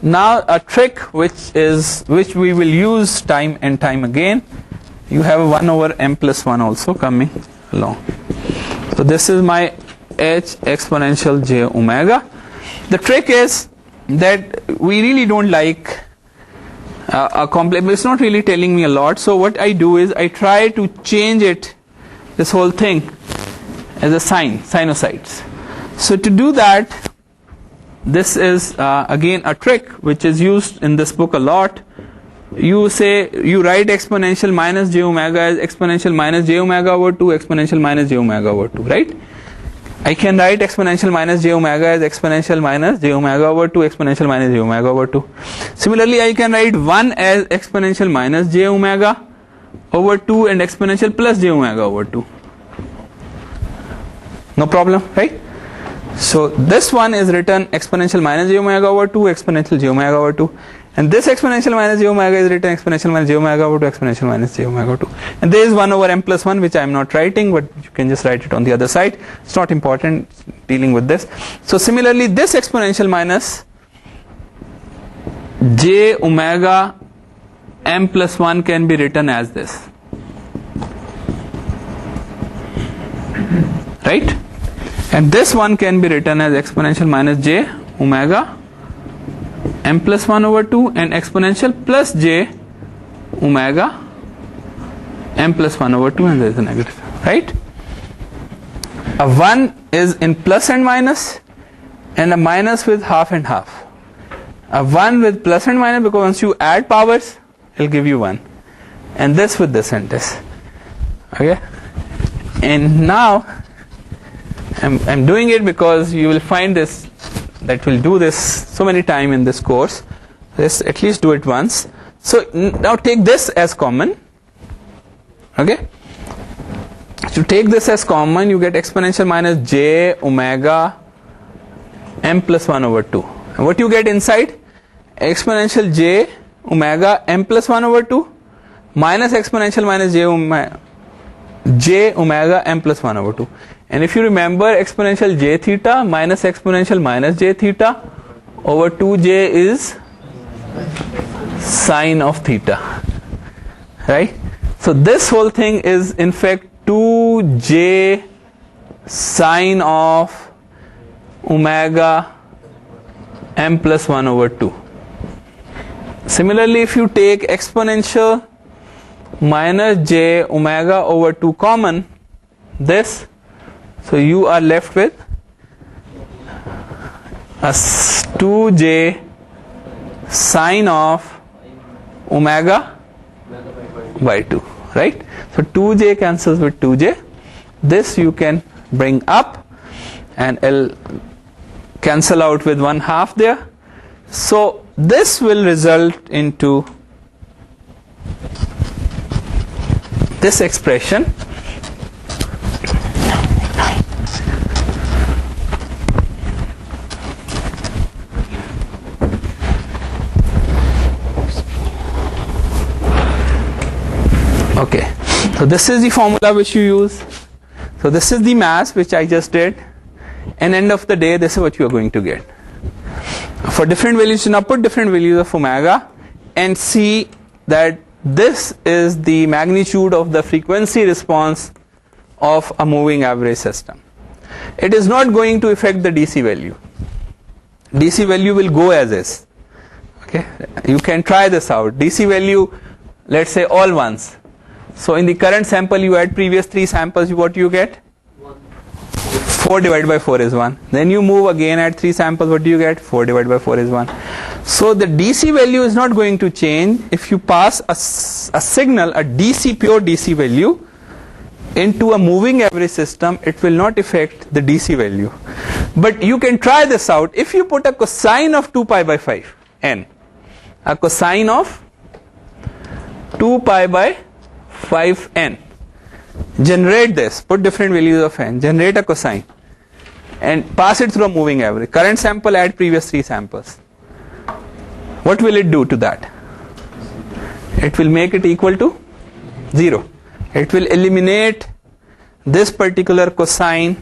Now a trick which we will use time and time again. You have a 1 over m plus 1 also coming along. So this is my h exponential j omega. The trick is that we really don't like a complex, it's not really telling me a lot. So what I do is I try to change it, this whole thing, as a sinusoids. So to do that, this is again a trick which is used in this book a lot. You write exponential minus j omega as exponential minus j omega over 2 exponential minus j omega over 2, right? I can write exponential minus j omega as exponential minus j omega over 2 exponential minus j omega over 2. Similarly, I can write 1 as exponential minus j omega over 2 and exponential plus j omega over 2. No problem, right? So this one is written exponential minus j omega over 2 exponential j omega over 2, and this exponential minus j omega is written exponential minus j omega over 2 exponential minus j omega over 2, and there is 1 over m plus 1 which I am not writing, but you can just write it on the other side. It's not important dealing with this. So similarly, this exponential minus j omega m plus 1 can be written as this, right? And this one can be written as exponential minus j omega m plus 1 over 2 and exponential plus j omega m plus 1 over 2, and there is a negative, right? A 1 is in plus and minus, and a minus with half and half. A 1 with plus and minus, because once you add powers, it will give you 1. And this with this and this. Okay? And now, I'm doing it because you will find this, that we'll do this so many times in this course. Let's at least do it once. So now take this as common. Okay? To take this as common, you get exponential minus j omega m plus 1 over 2. And what you get inside? Exponential j omega m plus 1 over 2 minus exponential minus j omega m plus 1 over 2. And if you remember, exponential j theta minus exponential minus j theta over 2j is sine of theta, right? So this whole thing is in fact 2j sine of omega m plus 1 over 2. Similarly, if you take exponential minus j omega over 2 common, this, so you are left with a 2j sine of omega by 2, right? So 2j cancels with 2j. This you can bring up and L cancel out with 1/2 there. So this will result into this expression. Okay, so this is the formula which you use. So this is the mass which I just did, and end of the day this is what you are going to get. For different values, you now put different values of omega and see that this is the magnitude of the frequency response of a moving average system. It is not going to affect the DC value. DC value will go as is. Okay, you can try this out. DC value let's say all ones. So in the current sample you add previous 3 samples, what you get? 4 divided by 4 is 1. Then you move again, add 3 samples, what do you get? 4 divided by 4 is 1. So the DC value is not going to change. If you pass a signal, a DC, pure DC value into a moving average system, it will not affect the DC value. But you can try this out. If you put a cosine of 2 pi by 5 n, a cosine of 2 pi by 5 n, generate this, put different values of n, generate a cosine and pass it through a moving average. Current sample, add previous 3 samples. What will it do to that? It will make it equal to 0. It will eliminate this particular cosine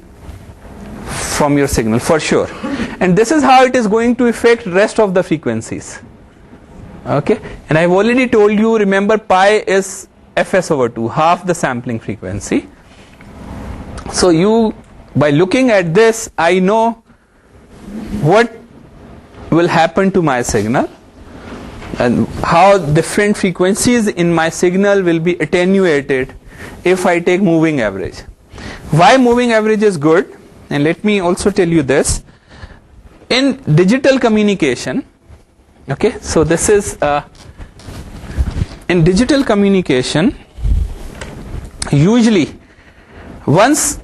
from your signal for sure. And this is how it is going to affect rest of the frequencies. Okay, and I've already told you, remember pi is fs over 2, half the sampling frequency. So you, by looking at this, I know what will happen to my signal and how different frequencies in my signal will be attenuated if I take moving average. Why moving average is good? And let me also tell you this. In digital communication, okay, so this is in digital communication, usually once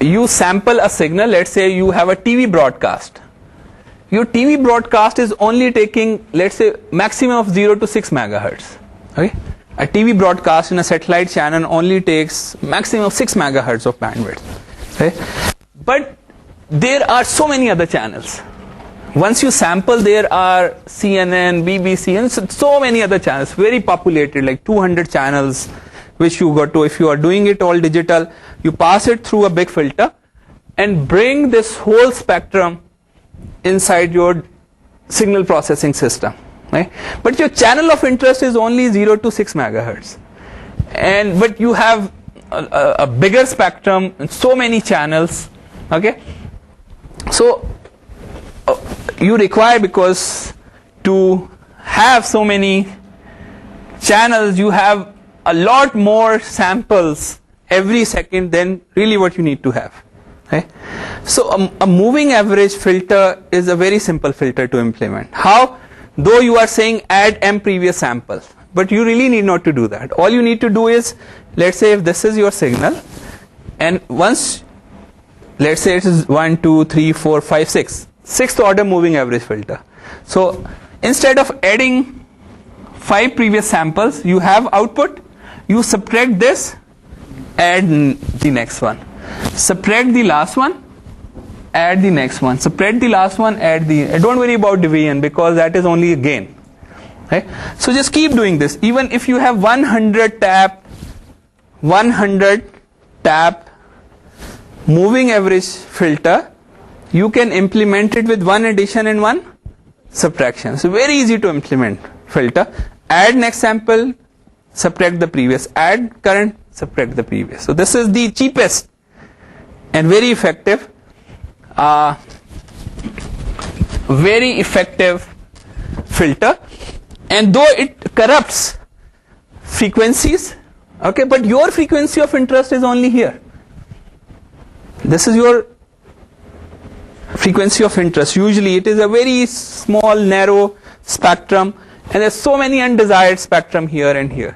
you sample a signal, let's say you have a TV broadcast, your TV broadcast is only taking, let's say, maximum of 0 to 6 megahertz. Okay, a TV broadcast in a satellite channel only takes maximum of 6 megahertz of bandwidth. Okay, but there are so many other channels. Once you sample, there are CNN, BBC, and so many other channels, very populated, like 200 channels, which you got to, if you are doing it all digital, you pass it through a big filter and bring this whole spectrum inside your signal processing system. Right? But your channel of interest is only 0 to 6 megahertz. But you have a bigger spectrum and so many channels. Okay? So you require, because to have so many channels, you have a lot more samples every second than really what you need to have. Okay? So a moving average filter is a very simple filter to implement. How? Though you are saying add m previous samples, but you really need not to do that. All you need to do is, let's say if this is your signal, and once, let's say it is 1, 2, 3, 4, 5, 6, 6th order moving average filter. So instead of adding 5 previous samples, you have output, you subtract this, add the next one, subtract the last one, add the next one, subtract the last one, add the, don't worry about division because that is only a gain. Okay? So just keep doing this. Even if you have 100 tap moving average filter, you can implement it with 1 addition and 1 subtraction. So very easy to implement filter. Add next sample, subtract the previous, add current, subtract the previous. So this is the cheapest and very effective filter. And though it corrupts frequencies, okay, but your frequency of interest is only here. This is your frequency of interest. Usually it is a very small, narrow spectrum, and there's so many undesired spectrum here and here.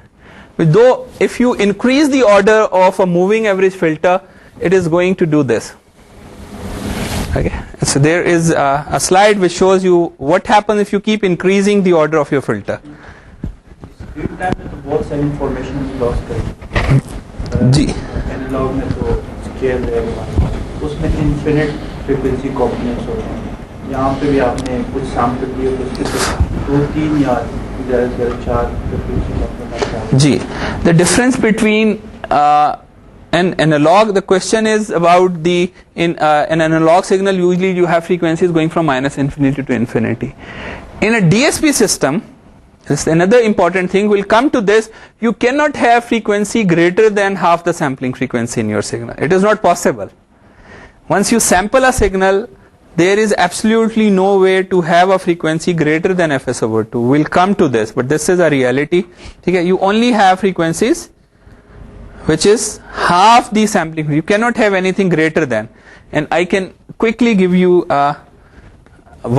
But though if you increase the order of a moving average filter, it is going to do this. Okay, so there is a slide which shows you what happens if you keep increasing the order of your filter. Screen time में तो बहुत सारी information loss करेगी जी, analogue में तो scale रहेगा, उसमें infinite frequency components होते हैं. यहाँ पे भी आपने कुछ सैंपल दिए तो उसके 2, 3 या 4 फ्रीक्वेंसी कॉम्पोनेंट्स. जी, the difference between an analog, the question is about the, in an analog signal usually you have frequencies going from -infinity to infinity. In a DSP system, this is another important thing, we'll come to this, you cannot have frequency greater than half the sampling frequency in your signal. It is not possible. Once you sample a signal, there is absolutely no way to have a frequency greater than fs over 2. We'll come to this, but this is a reality. Okay, you only have frequencies which is half the sampling. You cannot have anything greater than. And I can quickly give you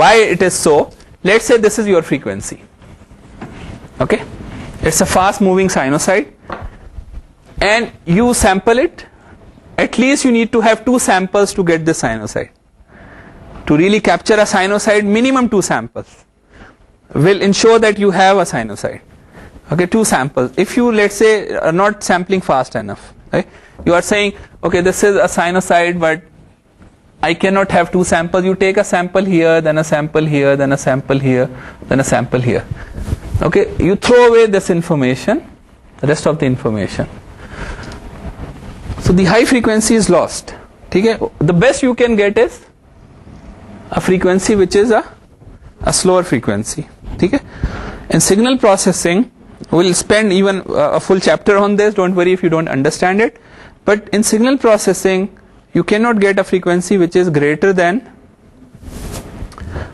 why it is so. Let's say this is your frequency. Okay, it's a fast moving sinusoid, and you sample it. At least you need to have 2 samples to get the sinusoid. To really capture a sinusoid, minimum 2 samples will ensure that you have a sinusoid. Okay, 2 samples. If you, let's say, are not sampling fast enough, right? You are saying, okay, this is a sinusoid, but I cannot have 2 samples. You take a sample here, then a sample here, then a sample here, then a sample here. Okay, you throw away this information, the rest of the information. So the high frequency is lost. Okay? The best you can get is a frequency which is a slower frequency. Okay? In signal processing, we'll spend even a full chapter on this. Don't worry if you don't understand it. But in signal processing, you cannot get a frequency which is greater than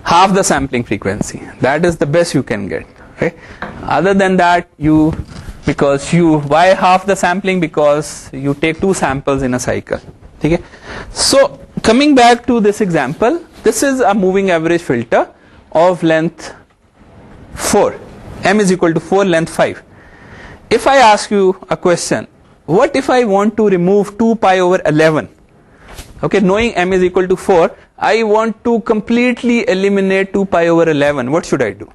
half the sampling frequency. That is the best you can get. Okay? Other than that, why half the sampling? Because you take 2 samples in a cycle. Okay? So coming back to this example, this is a moving average filter of length 4. M is equal to 4, length 5. If I ask you a question, what if I want to remove 2 pi over 11? Okay, knowing M is equal to 4, I want to completely eliminate 2 pi over 11. What should I do?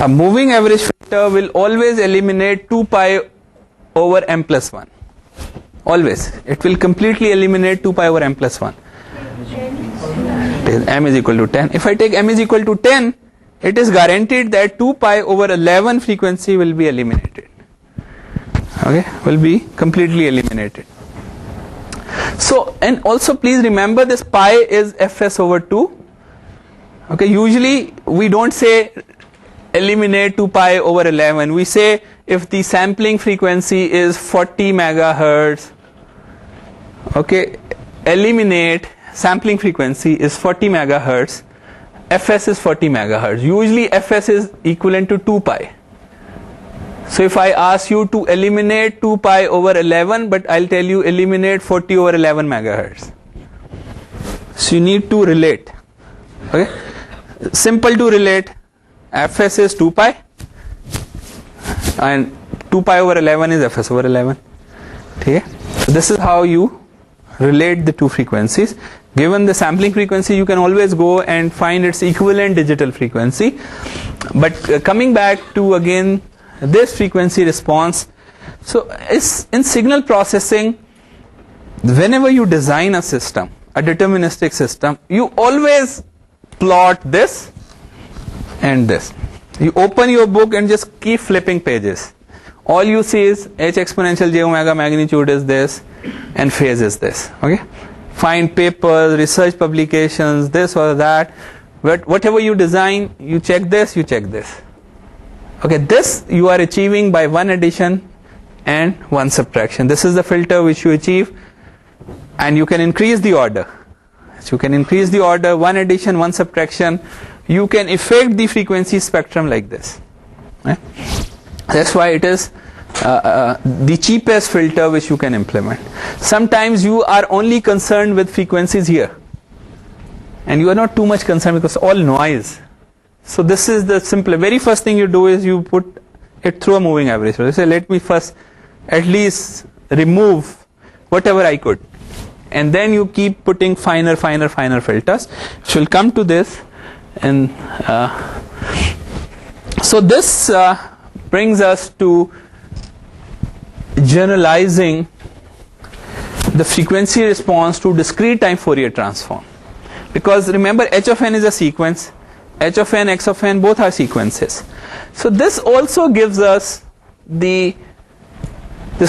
A moving average filter will always eliminate 2 pi over m plus 1. Always. It will completely eliminate 2 pi over m plus 1. M is equal to 10. If I take m is equal to 10, it is guaranteed that 2 pi over 11 frequency will be eliminated. Okay, will be completely eliminated. So, and also please remember this pi is fs over 2. Okay, usually we don't say eliminate 2 pi over 11. We say if the sampling frequency is 40 megahertz, okay, eliminate sampling frequency is 40 megahertz, fs is 40 megahertz. Usually fs is equivalent to 2 pi. So if I ask you to eliminate 2 pi over 11, but I'll tell you eliminate 40 over 11 megahertz. So you need to relate. Okay, simple to relate. Fs is 2 pi and 2 pi over 11 is fs over 11. Okay, so this is how you relate the 2 frequencies. Given the sampling frequency, you can always go and find its equivalent digital frequency. But coming back to again this frequency response, so it's in signal processing, whenever you design a system, a deterministic system, you always plot this and this. You open your book and just keep flipping pages. All you see is h exponential j omega, magnitude is this and phase is this. Okay, find papers, research publications, this or that. But whatever you design, you check this, you check this. Okay, this you are achieving by 1 addition and 1 subtraction. This is the filter which you achieve, and you can increase the order. So you can increase the order, 1 addition, 1 subtraction. You can affect the frequency spectrum like this. Right? That's why it is the cheapest filter which you can implement. Sometimes you are only concerned with frequencies here, and you are not too much concerned because all noise. So this is the simple. Very first thing you do is you put it through a moving average. So you say, let me first at least remove whatever I could, and then you keep putting finer filters. So we'll come to this, and so this brings us to generalizing the frequency response to discrete time Fourier transform. Because remember, h of n is a sequence. H of n, x of n, both are sequences. So this also gives us this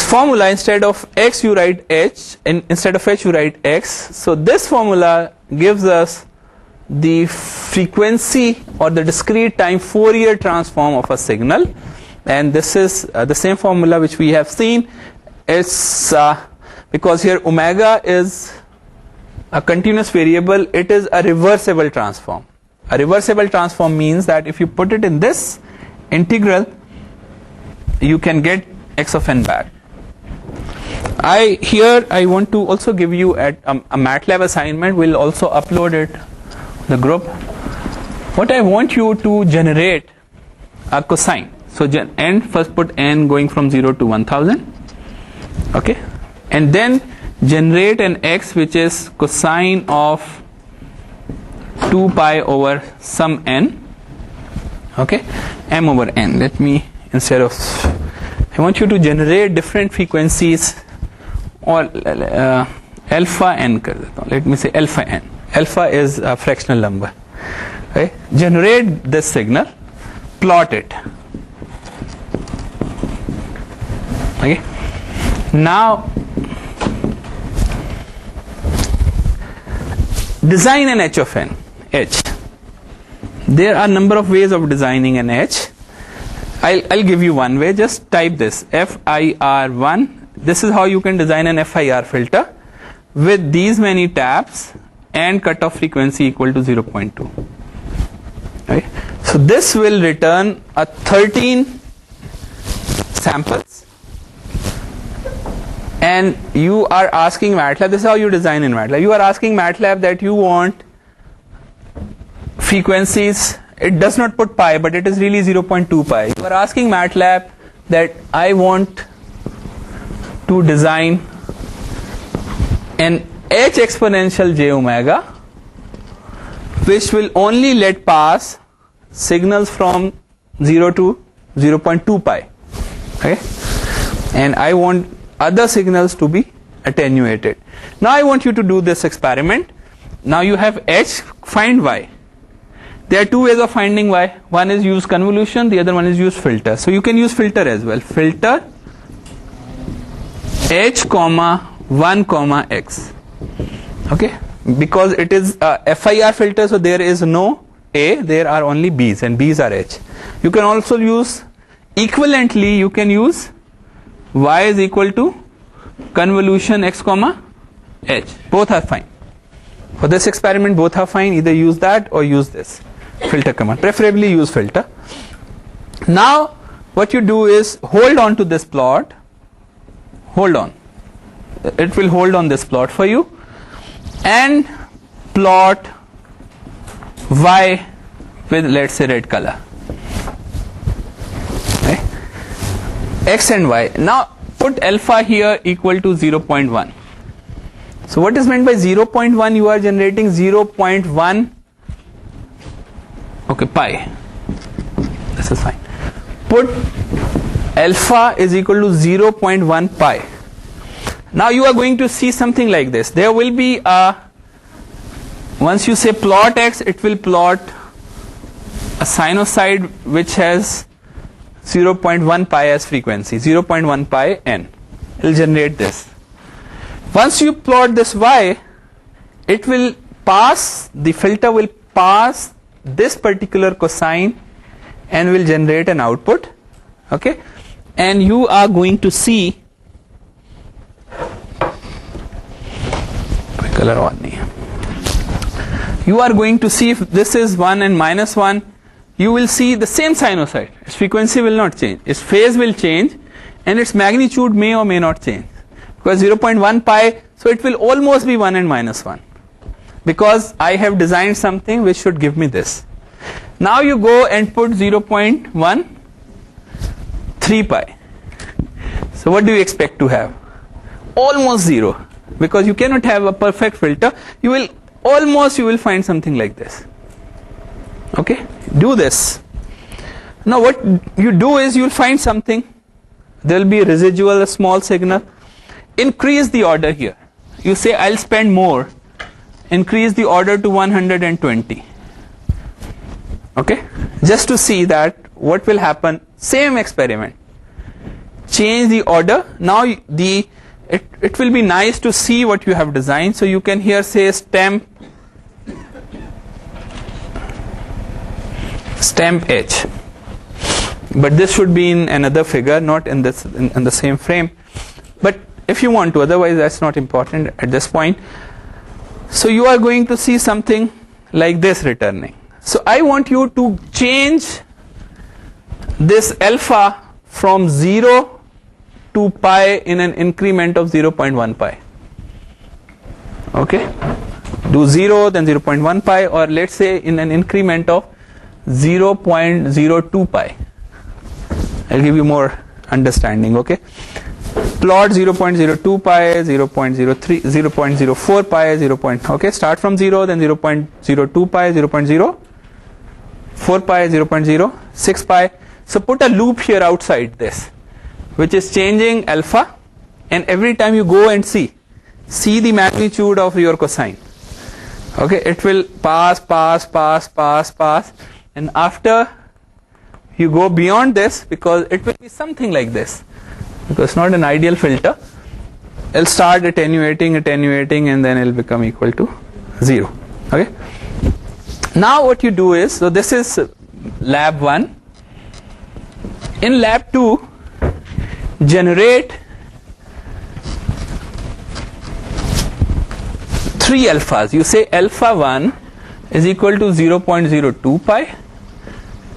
formula. Instead of x you write h, and instead of h you write x. So this formula gives us the frequency or the discrete time Fourier transform of a signal, and this is the same formula which we have seen. It's because here omega is a continuous variable, it is a reversible transform. A reversible transform means that if you put it in this integral, you can get x of n back. I want to also give you a MATLAB assignment. We'll also upload it the group. What I want you to generate a cosine. So n, first put n going from 0 to 1000, okay, and then generate an x which is cosine of 2 pi over some n, okay, m over n. Let me, instead of, I want you to generate different frequencies, or alpha n kar deta hu. Let me say alpha n. Alpha is a fractional number. Okay? Generate this signal, plot it. Okay. Now design an h of n. H. There are a number of ways of designing an h. I'll give you one way. Just type this FIR1. This is how you can design an FIR filter with these many taps and cutoff frequency equal to 0.2. Right? So this will return a 13 samples, and you are asking MATLAB, this is how you design in MATLAB, you are asking MATLAB that you want frequencies, it does not put pi but it is really 0.2 pi. You are asking MATLAB that I want to design an h exponential j omega which will only let pass signals from 0 to 0.2 pi, okay, and I want other signals to be attenuated. Now I want you to do this experiment. Now you have h, find y. There are two ways of finding y. One is use convolution, the other one is use filter. So you can use filter as well. Filter h comma 1 comma x, okay, because it is a FIR filter, so there is no a, there are only b's, and b's are h. You can also use equivalently, you can use y is equal to convolution x comma h. Both are fine. For this experiment both are fine. Either use that or use this filter command. Preferably use filter. Now what you do is hold on to this plot. Hold on. It will hold on this plot for you, and plot y with, let's say, red color. Okay. X and y. Now put alpha here equal to 0.1. So what is meant by 0.1? You are generating 0.1, okay, pi. This is fine. Put alpha is equal to 0.1 pi. Now you are going to see something like this. There will be a, once you say plot x, it will plot a sinusoid which has 0.1 pi as frequency, 0.1 pi n. It will generate this. Once you plot this y, it will pass, the filter will pass this particular cosine and will generate an output, okay, and you are going to see you are going to see if this is 1 and minus 1, you will see the same sinusoid. Its frequency will not change, its phase will change, and its magnitude may or may not change, because 0.1 pi, so it will almost be 1 and minus 1, because I have designed something which should give me this. Now you go and put 0.1 3 pi. So what do you expect to have? Almost 0, because you cannot have a perfect filter. You will almost, you will find something like this. Okay, do this. Now what you do is you will find something, there will be a residual, a small signal. Increase the order here. You say I'll spend more, increase the order to 120, okay, just to see that what will happen. Same experiment, change the order. Now it will be nice to see what you have designed. So you can here say stamp h, but this should be in another figure, not in this, in the same frame. But if you want to, otherwise that's not important at this point. So you are going to see something like this returning. So I want you to change this alpha from 0 to pi in an increment of 0.1 pi. Okay, do 0 then 0.1 pi, or let's say in an increment of 0.02 pi. I'll give you more understanding. Okay, plot 0.02 pi, 0.03, 0.04 pi, 0. Okay, start from 0, then 0.02 pi, 0.04 pi, 0.06 pi. So put a loop here outside this, which is changing alpha, and every time you go and see the magnitude of your cosine. Okay, it will pass, and after you go beyond this, because it will be something like this, because it's not an ideal filter, it'll start attenuating, and then it'll become equal to 0. Okay, now what you do is, so this is lab 1. In lab 2, generate 3 alphas. You say alpha 1 is equal to 0.02 pi,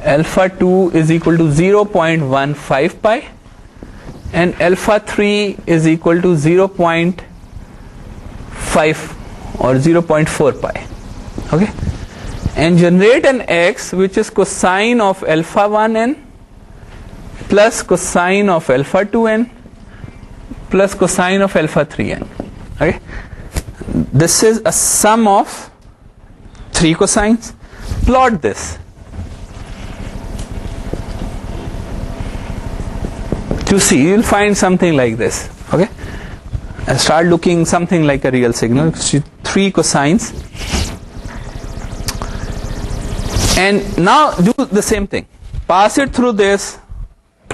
alpha 2 is equal to 0.15 pi, and alpha 3 is equal to 0.5 or 0.4 pi. Okay, and generate an x which is cosine of alpha 1n plus cosine of alpha 2n plus cosine of alpha 3n. Okay, this is a sum of 3 cosines. Plot this. To see, you will find something like this. Okay, and start looking something like a real signal. 3 cosines, and now do the same thing. Pass it through this.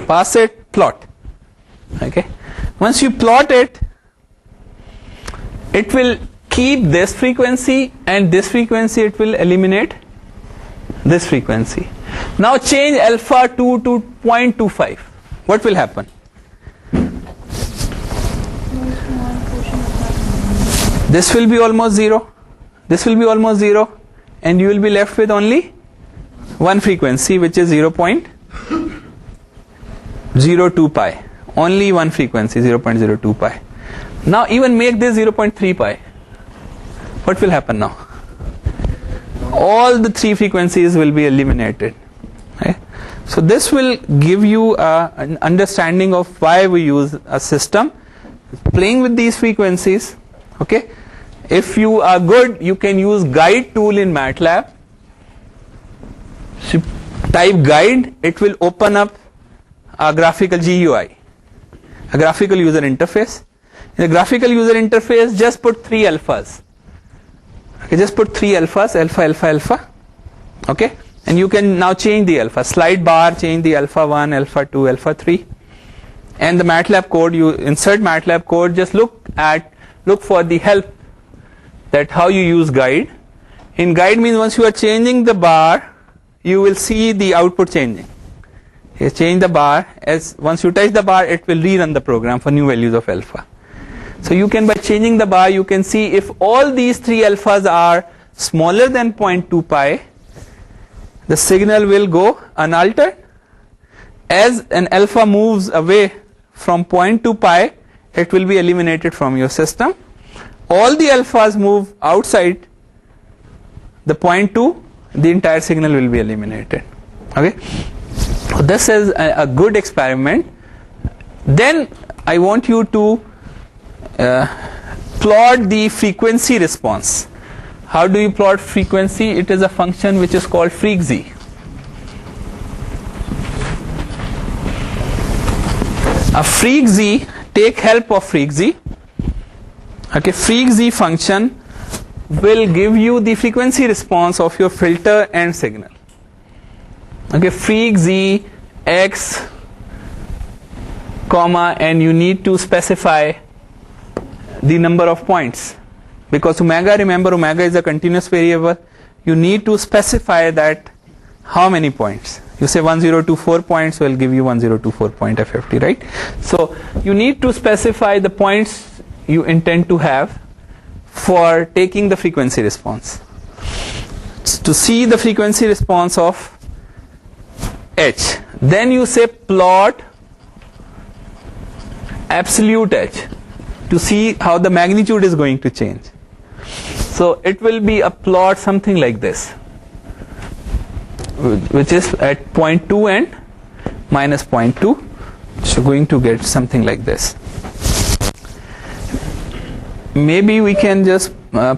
Pass it, plot. Okay, once you plot it, it will keep this frequency, and this frequency it will eliminate this frequency. Now change alpha 2 to 0.25. What will happen? This will be almost 0. This will be almost 0, and you will be left with only one frequency, which is 0.02 pi. Only one frequency, 0.02 pi. Now even make this 0.3 pi. What will happen now? All the 3 frequencies will be eliminated. Okay? So this will give you an understanding of why we use a system playing with these frequencies. Okay, if you are good, you can use guide tool in MATLAB. So type guide, it will open up a graphical GUI, a graphical user interface. In the graphical user interface, just put 3 alphas. Okay, just put 3 alphas, alpha. Okay, and you can now change the alpha. Slide bar, change the alpha 1, alpha 2, alpha 3. And the MATLAB code, you insert MATLAB code, just look for the help, that how you use guide. In guide means once you are changing the bar, you will see the output changing. You change the bar, as once you touch the bar, it will rerun the program for new values of alpha. So you can, by changing the bar, you can see if all these 3 alphas are smaller than 0.2 pi, the signal will go unaltered. As an alpha moves away from 0.2 pi, it will be eliminated from your system. All the alphas move outside the 0.2, the entire signal will be eliminated. Okay, so this is a good experiment. Then I want you to plot the frequency response. How do you plot frequency? It is a function which is called freq z. A freq z, take help of freq z. Okay, freq z function will give you the frequency response of your filter and signal. Okay, freq z x comma, and you need to specify the number of points, because omega, remember, omega is a continuous variable. You need to specify that how many points. You say 1024 points, so it'll give you 1024 point FFT, right? So you need to specify the points you intend to have for taking the frequency response. To see the frequency response of H, then you say plot absolute H to see how the magnitude is going to change. So it will be a plot something like this, which is at 0.2 and minus 0.2. So going to get something like this. Maybe we can just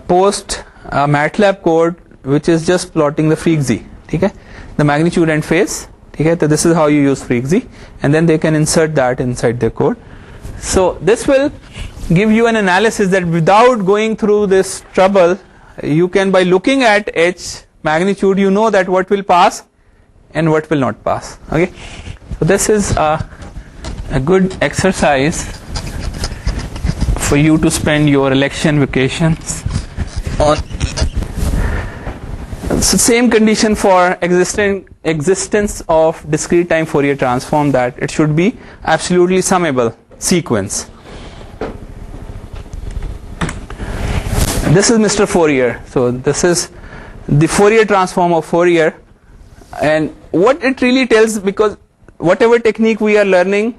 post a MATLAB code which is just plotting the frequency, okay? The magnitude and phase, okay? So this is how you use frequency, and then they can insert that inside their code. So this will give you an analysis that without going through this trouble, you can, by looking at H magnitude, you know that what will pass and what will not pass, okay? So this is a good exercise for you to spend your election vacations on. So same condition for existence of discrete time Fourier transform, that it should be absolutely summable sequence. And this is Mr. Fourier. So this is the Fourier transform of Fourier, and what it really tells, because whatever technique we are learning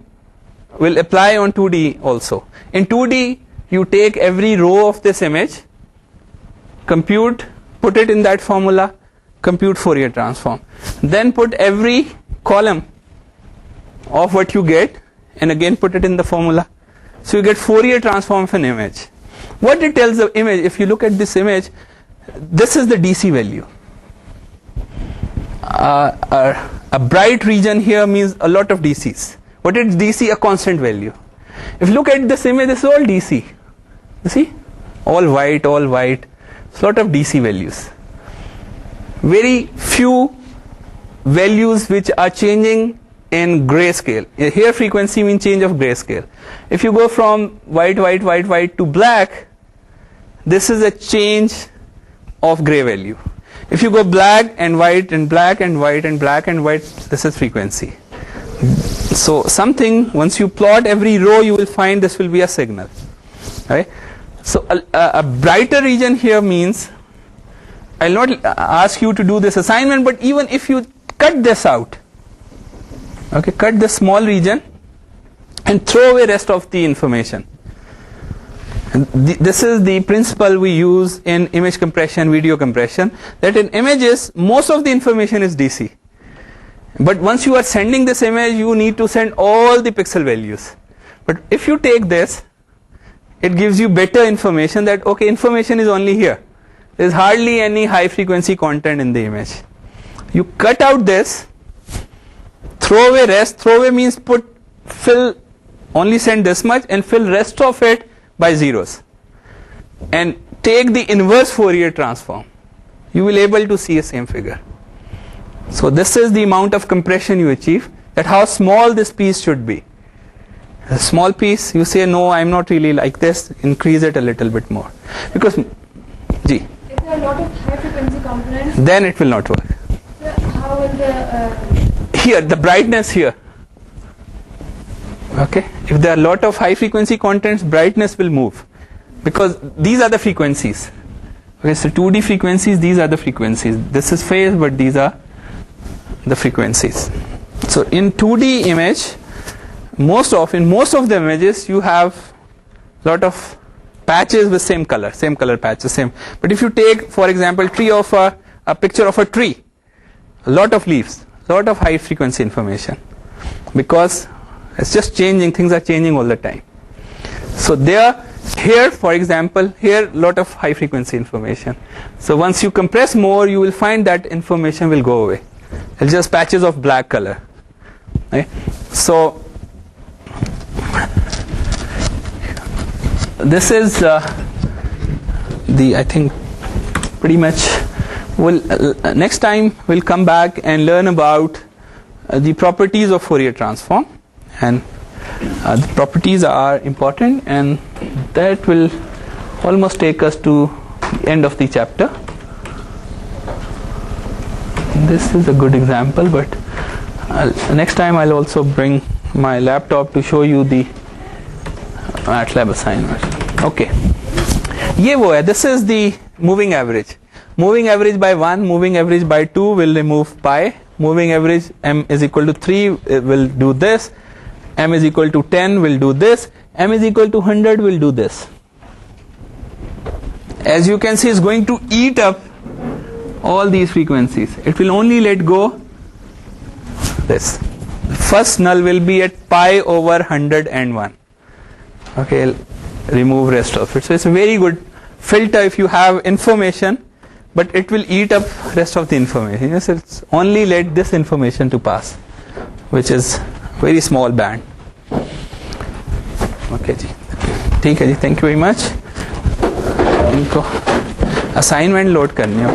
will apply on 2D also. In 2D, you take every row of this image, compute, put it in that formula, compute Fourier transform. Then put every column of what you get, and again put it in the formula. So you get Fourier transform of an image. What it tells the image, if you look at this image, this is the DC value. A bright region here means a lot of DCs. What is DC? A constant value. If you look at this image, this is all DC. You see? All white, all white. It's a lot of DC values. Very few values which are changing in grayscale. Here frequency means change of grayscale. If you go from white, white, white, white to black, this is a change of gray value. If you go black and white and black and white and black and white, this is frequency. So something, once you plot every row, you will find this will be a signal. Right? So a brighter region here means, I'll not ask you to do this assignment, but even if you cut this out, okay, cut this small region and throw away rest of the information. And this is the principle we use in image compression, video compression, that in images most of the information is DC. But once you are sending this image, you need to send all the pixel values. But if you take this, it gives you better information that, okay, information is only here. There is hardly any high frequency content in the image. You cut out this, throw away rest. Throw away means fill, only send this much and fill rest of it by zeros. And take the inverse Fourier transform. You will able to see the same figure. So this is the amount of compression you achieve, that how small this piece should be. A small piece, you say, no, I'm not really like this, increase it a little bit more. Because, G. If there are a lot of high frequency components, then it will not work. How will the... Here, the brightness here. Okay, if there are a lot of high frequency contents, brightness will move. Because these are the frequencies. Okay, so 2D frequencies, these are the frequencies. This is phase, but these are the frequencies. So in 2D image, in most of the images you have lot of patches with same color patches, same. But if you take, for example, a picture of a tree, a lot of leaves, lot of high frequency information, because it's just changing, things are changing all the time. So here, for example, here lot of high frequency information. So once you compress more, you will find that information will go away. It's just patches of black color. Okay? So this is I think pretty much next time we'll come back and learn about the properties of Fourier transform, and the properties are important, and that will almost take us to the end of the chapter. This is a good example, but next time I'll also bring my laptop to show you the MATLAB assignment. Okay, ये वो है. This is the moving average. Moving average by 1, moving average by 2 will remove pi. Moving average m is equal to 3 will do this. M is equal to 10 will do this. M is equal to 100 will do this. As you can see, it's going to eat up all these frequencies. It will only let go this. First null will be at pi over 101. Okay, remove rest of it. So it's a very good filter if you have information, but it will eat up rest of the information. Yes, it's only let this information to pass, which is very small band. Okay जी, ठीक है जी, thank you very much. इनको assignment load करनी है.